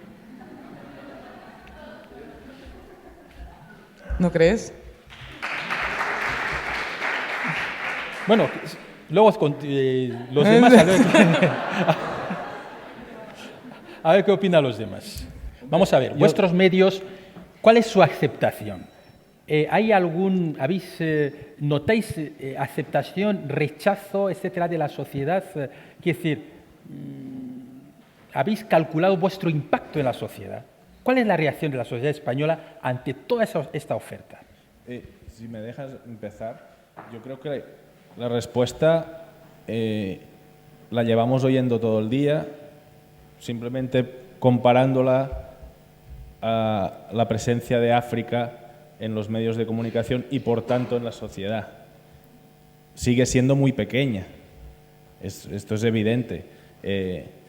¿No crees? Bueno, luego los demás, a ver qué opinan los demás. Vamos a ver, vuestros medios, ¿cuál es su aceptación? ¿Hay notáis aceptación, rechazo, etcétera, de la sociedad? Quiero decir, ¿habéis calculado vuestro impacto en la sociedad? ¿Cuál es la reacción de la sociedad española ante toda esta oferta? Si me dejas empezar, yo creo que la respuesta la llevamos oyendo todo el día, simplemente comparándola a la presencia de África en los medios de comunicación y, por tanto, en la sociedad. Sigue siendo muy pequeña. Esto es evidente. En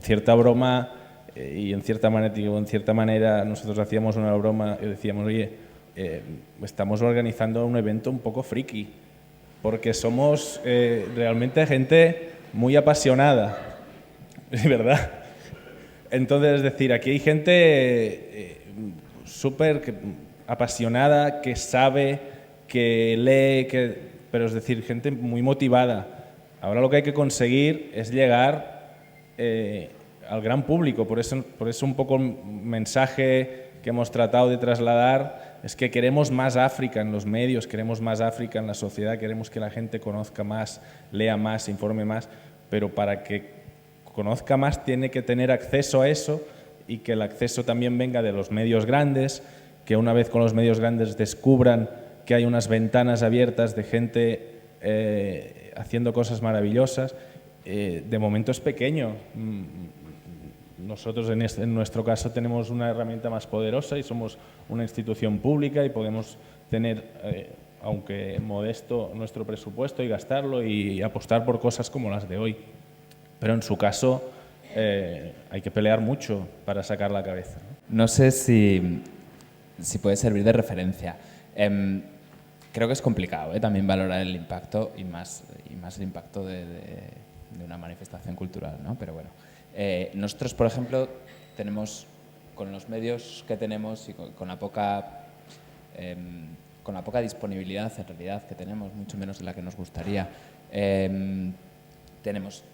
cierta broma y en cierta manera nosotros hacíamos una broma y decíamos, oye, estamos organizando un evento un poco friki, porque somos realmente gente muy apasionada, ¿verdad? Entonces, es decir, aquí hay gente súper apasionada, que sabe, que lee, pero es decir, gente muy motivada. Ahora lo que hay que conseguir es llegar al gran público, por eso un poco el mensaje que hemos tratado de trasladar es que queremos más África en los medios, queremos más África en la sociedad, queremos que la gente conozca más, lea más, se informe más, pero para que conozca más tiene que tener acceso a eso y que el acceso también venga de los medios grandes, que una vez con los medios grandes descubran que hay unas ventanas abiertas de gente haciendo cosas maravillosas. De momento es pequeño. Nosotros en nuestro caso tenemos una herramienta más poderosa y somos una institución pública y podemos tener, aunque modesto, nuestro presupuesto y gastarlo y apostar por cosas como las de hoy. Pero en su caso hay que pelear mucho para sacar la cabeza, ¿no? No sé si puede servir de referencia. Creo que es complicado también valorar el impacto y más el impacto de una manifestación cultural, ¿no? Pero bueno, nosotros, por ejemplo, tenemos, con los medios que tenemos y con la poca disponibilidad en realidad que tenemos, mucho menos de la que nos gustaría, tenemos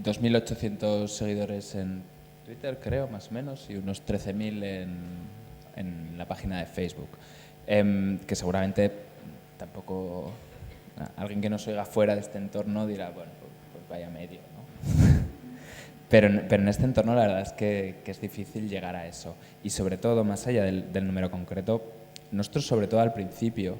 2.800 seguidores en Twitter, creo, más o menos, y unos 13.000 en la página de Facebook, que seguramente tampoco alguien que nos oiga fuera de este entorno dirá, bueno, pues vaya medio, ¿no? pero en este entorno la verdad es que es difícil llegar a eso. Y sobre todo, más allá del número concreto, nosotros sobre todo al principio,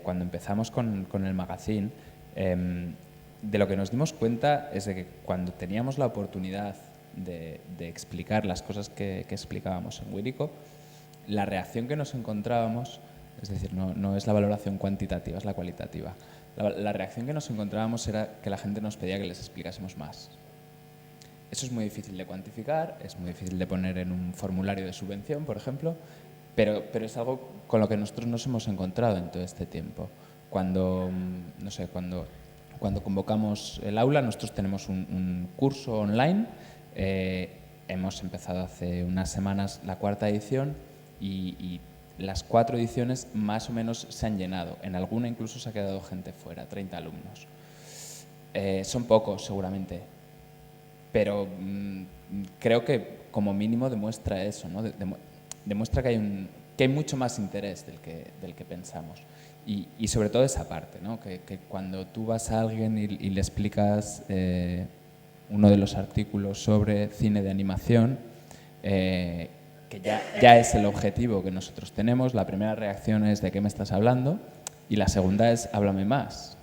cuando empezamos con el magazine, de lo que nos dimos cuenta es de que cuando teníamos la oportunidad de explicar las cosas que explicábamos en Wirico, la reacción que nos encontrábamos, es decir, no es la valoración cuantitativa, es la cualitativa. La reacción que nos encontrábamos era que la gente nos pedía que les explicásemos más. Eso es muy difícil de cuantificar, es muy difícil de poner en un formulario de subvención, por ejemplo, pero es algo con lo que nosotros nos hemos encontrado en todo este tiempo. Cuando convocamos el aula, nosotros tenemos un curso online, hemos empezado hace unas semanas la 4ª edición y las 4 ediciones más o menos se han llenado. En alguna incluso se ha quedado gente fuera, 30 alumnos. Son pocos seguramente, pero creo que como mínimo demuestra eso, ¿no? Demuestra que hay mucho más interés del que pensamos. Y sobre todo esa parte, ¿no? Que cuando tú vas a alguien y le explicas uno de los artículos sobre cine de animación, que ya es el objetivo que nosotros tenemos, la primera reacción es ¿de qué me estás hablando? Y la segunda es háblame más,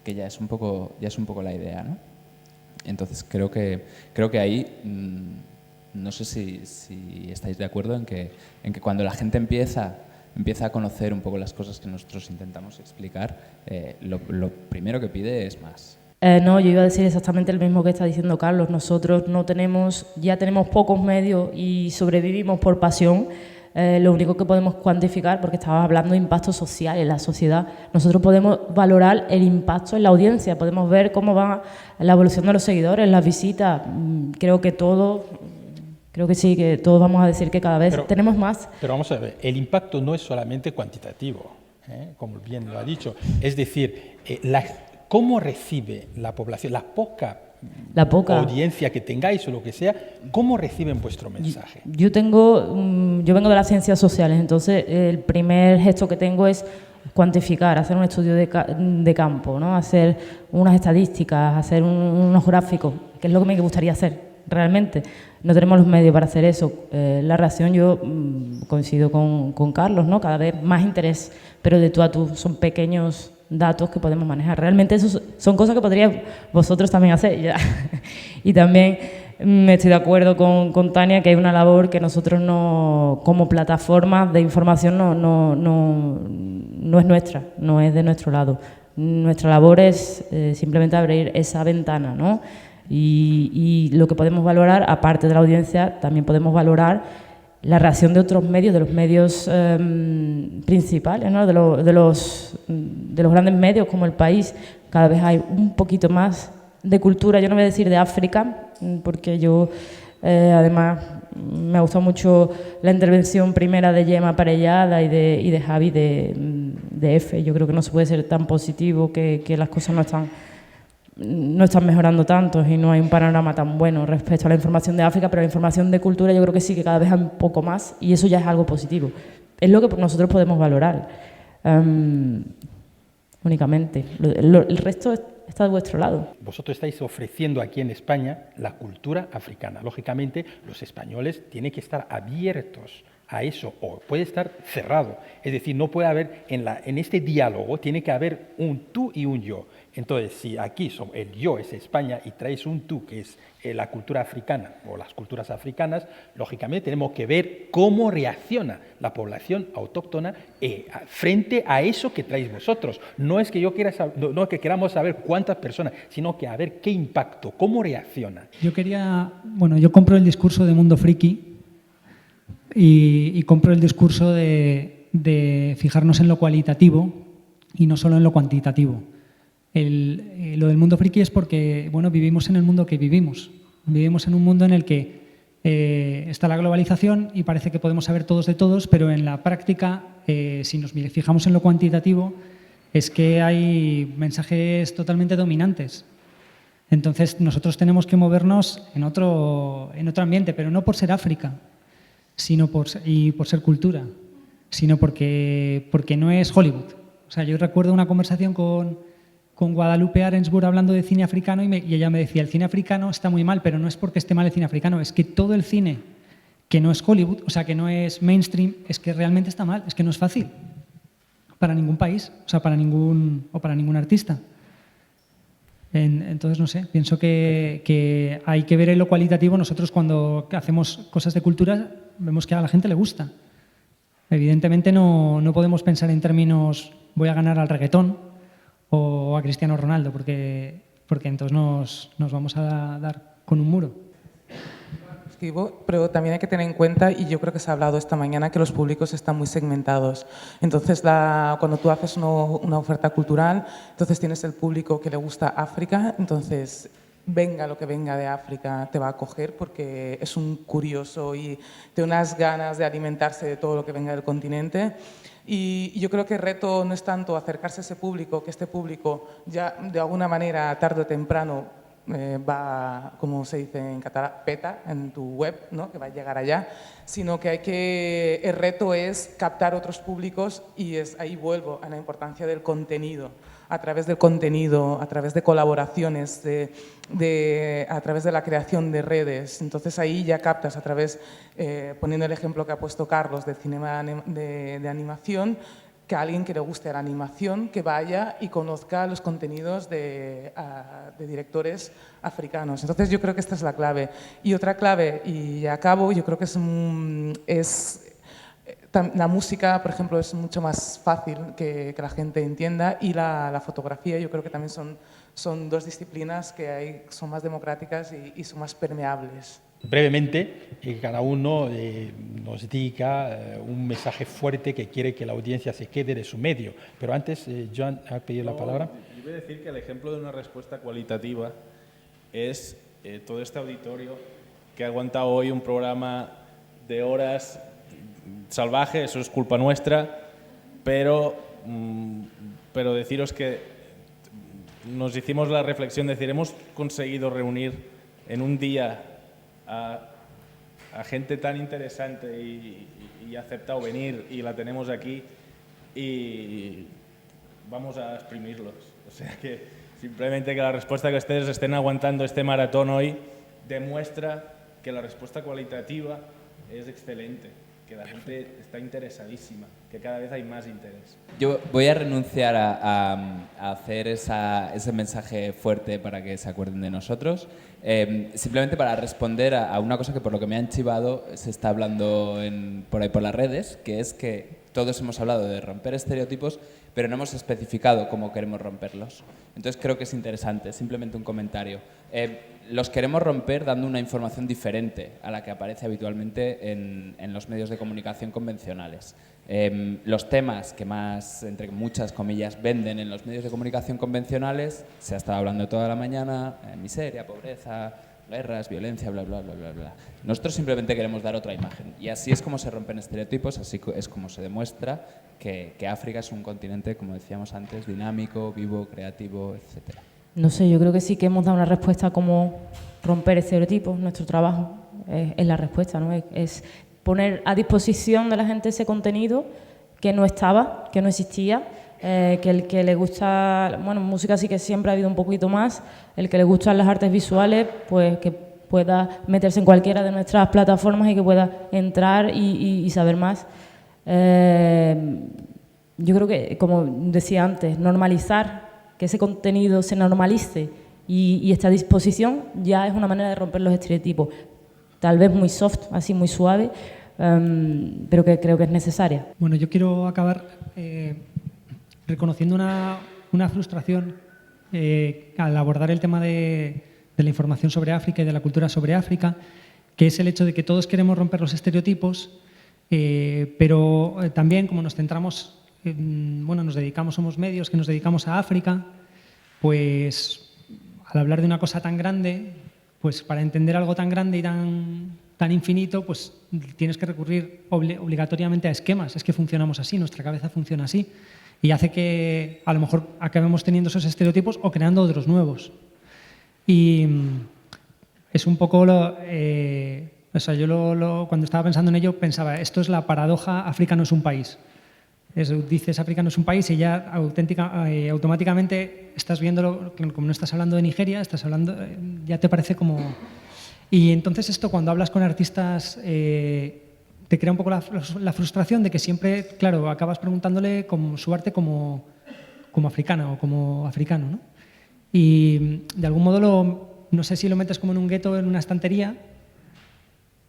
que ya es un poco la idea, ¿no? Entonces creo que ahí, no sé si estáis de acuerdo en que cuando la gente empieza a conocer un poco las cosas que nosotros intentamos explicar, lo primero que pide es más. No, yo iba a decir exactamente lo mismo que está diciendo Carlos. Nosotros ya tenemos pocos medios y sobrevivimos por pasión. lo único que podemos cuantificar, porque estabas hablando de impacto social en la sociedad, nosotros podemos valorar el impacto en la audiencia, podemos ver cómo va la evolución de los seguidores, las visitas. Creo que sí, que todos vamos a decir que cada vez tenemos más. Pero vamos a ver, el impacto no es solamente cuantitativo, como bien lo ha dicho. Es decir, cómo recibe la población, la poca audiencia que tengáis o lo que sea, ¿cómo reciben vuestro mensaje? Yo vengo de las ciencias sociales, entonces el primer gesto que tengo es cuantificar, hacer un estudio de campo, ¿no? Hacer unas estadísticas, hacer unos gráficos, que es lo que me gustaría hacer realmente. No tenemos los medios para hacer eso. La reacción, yo coincido con Carlos, ¿no? Cada vez más interés, pero de tú a tú son pequeños datos que podemos manejar. Realmente eso son cosas que podríais vosotros también hacer ya. Y también estoy de acuerdo con Tania que hay una labor que nosotros como plataforma de información no es nuestra, no es de nuestro lado. Nuestra labor es simplemente abrir esa ventana, ¿no? Y lo que podemos valorar, aparte de la audiencia, también podemos valorar la reacción de otros medios, de los medios principales, ¿no? de los grandes medios como El País. Cada vez hay un poquito más de cultura, yo no voy a decir de África, porque yo además me ha gustado mucho la intervención primera de Gemma Parellada y de Javi de F. Yo creo que no se puede ser tan positivo, que las cosas no están mejorando tanto y no hay un panorama tan bueno respecto a la información de África, pero la información de cultura yo creo que sí, que cada vez hay un poco más y eso ya es algo positivo. Es lo que nosotros podemos valorar únicamente. El resto está de vuestro lado. Vosotros estáis ofreciendo aquí en España la cultura africana. Lógicamente, los españoles tienen que estar abiertos a eso, o puede estar cerrado. Es decir, no puede haber, en este diálogo, tiene que haber un tú y un yo. Entonces, si aquí el yo es España y traes un tú, que es la cultura africana o las culturas africanas, lógicamente tenemos que ver cómo reacciona la población autóctona frente a eso que traéis vosotros. No es que yo no que queramos saber cuántas personas, sino que a ver qué impacto, cómo reacciona. Yo compro el discurso de Mundo Friki y compro el discurso de fijarnos en lo cualitativo y no solo en lo cuantitativo. Lo del mundo friki es porque vivimos en el mundo que vivimos. Vivimos en un mundo en el que está la globalización y parece que podemos saber todos de todos, pero en la práctica, si nos fijamos en lo cuantitativo, es que hay mensajes totalmente dominantes. Entonces, nosotros tenemos que movernos en otro ambiente, pero no por ser África, sino por ser cultura, sino porque no es Hollywood. O sea, yo recuerdo una conversación con Guadalupe Arensburg hablando de cine africano y ella me decía, el cine africano está muy mal, pero no es porque esté mal el cine africano, es que todo el cine que no es Hollywood, o sea, que no es mainstream, es que realmente está mal, es que no es fácil para ningún país, o sea, para ningún artista. Entonces, no sé, pienso que hay que ver en lo cualitativo. Nosotros cuando hacemos cosas de cultura vemos que a la gente le gusta. Evidentemente no podemos pensar en términos voy a ganar al reggaetón o a Cristiano Ronaldo, porque entonces nos vamos a dar con un muro. Pero también hay que tener en cuenta, y yo creo que se ha hablado esta mañana, que los públicos están muy segmentados. Entonces, cuando tú haces una oferta cultural, entonces tienes el público que le gusta África, entonces venga lo que venga de África te va a acoger porque es un curioso y tiene unas ganas de alimentarse de todo lo que venga del continente. Y yo creo que el reto no es tanto acercarse a ese público, que este público ya de alguna manera, tarde o temprano, va, como se dice en catalán, peta en tu web, ¿no? Que va a llegar allá, sino que el reto es captar otros públicos y ahí vuelvo a la importancia del contenido. A través del contenido, a través de colaboraciones, a través de la creación de redes. Entonces ahí ya captas a través, poniendo el ejemplo que ha puesto Carlos del cine de animación, que a alguien que le guste la animación, que vaya y conozca los contenidos de directores africanos. Entonces yo creo que esta es la clave. Y otra clave, y ya acabo, yo creo que es la música, por ejemplo, es mucho más fácil que la gente entienda, y la fotografía yo creo que también son dos disciplinas que son más democráticas y son más permeables. brevemente que cada uno nos diga un mensaje fuerte que quiere que la audiencia se quede de su medio. Pero antes, Joan ha pedido la palabra. Yo voy a decir que el ejemplo de una respuesta cualitativa es todo este auditorio que ha aguantado hoy un programa de horas salvaje, eso es culpa nuestra, pero deciros que nos hicimos la reflexión de decir, hemos conseguido reunir en un día a gente tan interesante y ha aceptado venir y la tenemos aquí y vamos a exprimirlos. O sea que simplemente que la respuesta que ustedes estén aguantando este maratón hoy demuestra que la respuesta cualitativa es excelente, que la gente está interesadísima, que cada vez hay más interés. Yo voy a renunciar a hacer ese mensaje fuerte para que se acuerden de nosotros, simplemente para responder a una cosa que por lo que me han chivado se está hablando por ahí por las redes, que es que todos hemos hablado de romper estereotipos, pero no hemos especificado cómo queremos romperlos. Entonces creo que es interesante, simplemente un comentario. Los queremos romper dando una información diferente a la que aparece habitualmente en los medios de comunicación convencionales. Los temas que más, entre muchas comillas, venden en los medios de comunicación convencionales, se ha estado hablando toda la mañana, miseria, pobreza, guerras, violencia, bla, bla, bla, bla, bla. Nosotros simplemente queremos dar otra imagen. Y así es como se rompen estereotipos, así es como se demuestra que África es un continente, como decíamos antes, dinámico, vivo, creativo, etc. No sé, yo creo que sí que hemos dado una respuesta a cómo romper estereotipos. Nuestro trabajo es la respuesta, ¿no? Es poner a disposición de la gente ese contenido que no estaba, que no existía, que el que le gusta, bueno, música sí que siempre ha habido un poquito más, el que le gustan las artes visuales, pues que pueda meterse en cualquiera de nuestras plataformas y que pueda entrar y saber más. Yo creo que, como decía antes, normalizar, que ese contenido se normalice y esté a disposición, ya es una manera de romper los estereotipos. Tal vez muy soft, así muy suave, pero que creo que es necesaria. Bueno, yo quiero acabar reconociendo una frustración al abordar el tema de la información sobre África y de la cultura sobre África, que es el hecho de que todos queremos romper los estereotipos, pero también como nos centramos, somos medios que nos dedicamos a África, pues al hablar de una cosa tan grande, pues para entender algo tan grande y tan infinito, pues tienes que recurrir obligatoriamente a esquemas. Es que funcionamos así, nuestra cabeza funciona así. Y hace que a lo mejor acabemos teniendo esos estereotipos o creando otros nuevos. Y es un poco cuando estaba pensando en ello pensaba, esto es la paradoja, África no es un país. Dices África no es un país y ya automáticamente estás viéndolo, como no estás hablando de Nigeria, estás hablando, ya te parece como... Y entonces esto cuando hablas con artistas te crea un poco la frustración de que siempre, claro, acabas preguntándole como su arte como africana o como africano, ¿no? Y de algún modo no sé si lo metes como en un gueto, en una estantería,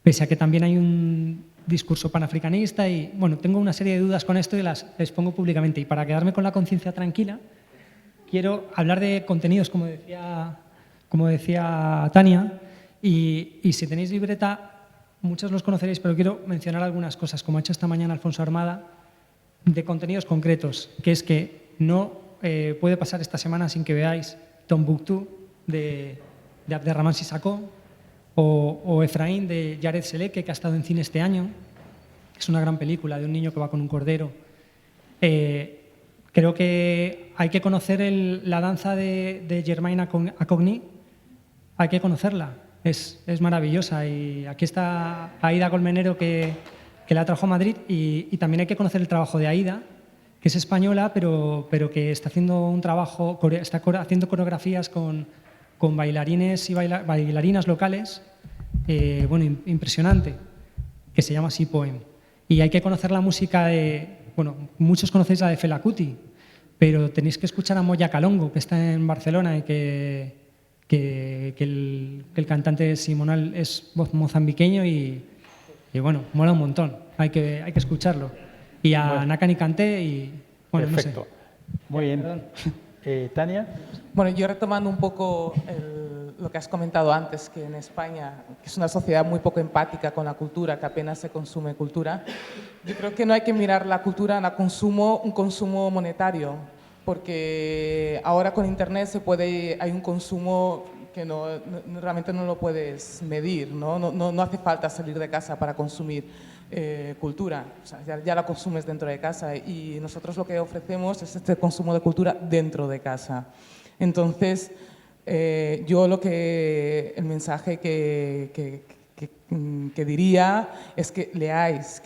pese a que también hay un discurso panafricanista y, bueno, tengo una serie de dudas con esto y las expongo públicamente. Y para quedarme con la conciencia tranquila, quiero hablar de contenidos, como decía Tania, y si tenéis libreta, muchos los conoceréis, pero quiero mencionar algunas cosas, como ha hecho esta mañana Alfonso Armada, de contenidos concretos, que es que no puede pasar esta semana sin que veáis Tombuctú de Abderramán Sissako, o Efraín de Jared Seleke, que ha estado en cine este año. Es una gran película de un niño que va con un cordero. Creo que hay que conocer la danza de Germaine Acogny, hay que conocerla, es maravillosa. Y aquí está Aida Colmenero, que la trajo a Madrid, y también hay que conocer el trabajo de Aida, que es española, pero que está haciendo un trabajo, está haciendo coreografías con bailarines y bailarinas locales, impresionante, que se llama Sea Poem. Y hay que conocer la música muchos conocéis la de Fela Kuti, pero tenéis que escuchar a Moya Calongo, que está en Barcelona y que el cantante Simonal es mozambiqueño y mola un montón, hay que escucharlo. Y a Nakani Kanté y... Perfecto. No sé. Muy bien. Tania. Bueno, yo retomando un poco lo que has comentado antes, que en España, que es una sociedad muy poco empática con la cultura, que apenas se consume cultura, yo creo que no hay que mirar la cultura en un consumo monetario, porque ahora con Internet hay un consumo que realmente no lo puedes medir, no hace falta salir de casa para consumir cultura, o sea, ya la consumes dentro de casa, y nosotros lo que ofrecemos es este consumo de cultura dentro de casa. Entonces, el mensaje que diría es que leáis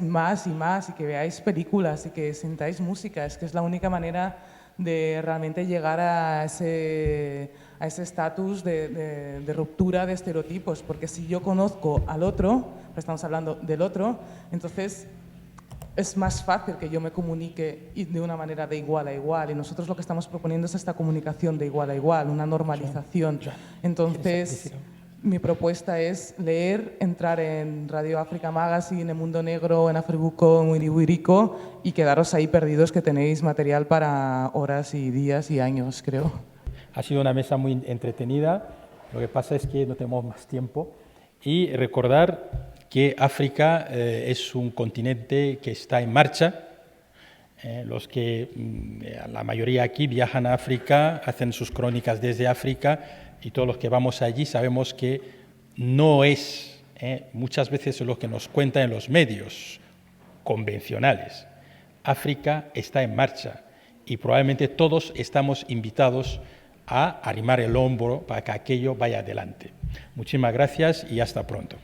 más y más, y que veáis películas y que sintáis música. Es que es la única manera de realmente llegar a ese estatus de ruptura de estereotipos, porque si yo conozco al otro, estamos hablando del otro, entonces es más fácil que yo me comunique de una manera de igual a igual, y nosotros lo que estamos proponiendo es esta comunicación de igual a igual, una normalización. Entonces, mi propuesta es leer, entrar en Radio África Magazine, en Mundo Negro, en Afribuco, en Wiriwirico, y quedaros ahí perdidos, que tenéis material para horas y días y años, creo. Ha sido una mesa muy entretenida, lo que pasa es que no tenemos más tiempo, y recordar que África es un continente que está en marcha. La mayoría aquí viajan a África, hacen sus crónicas desde África, y todos los que vamos allí sabemos que no es muchas veces lo que nos cuentan en los medios convencionales. África está en marcha y probablemente todos estamos invitados a arrimar el hombro para que aquello vaya adelante. Muchísimas gracias y hasta pronto.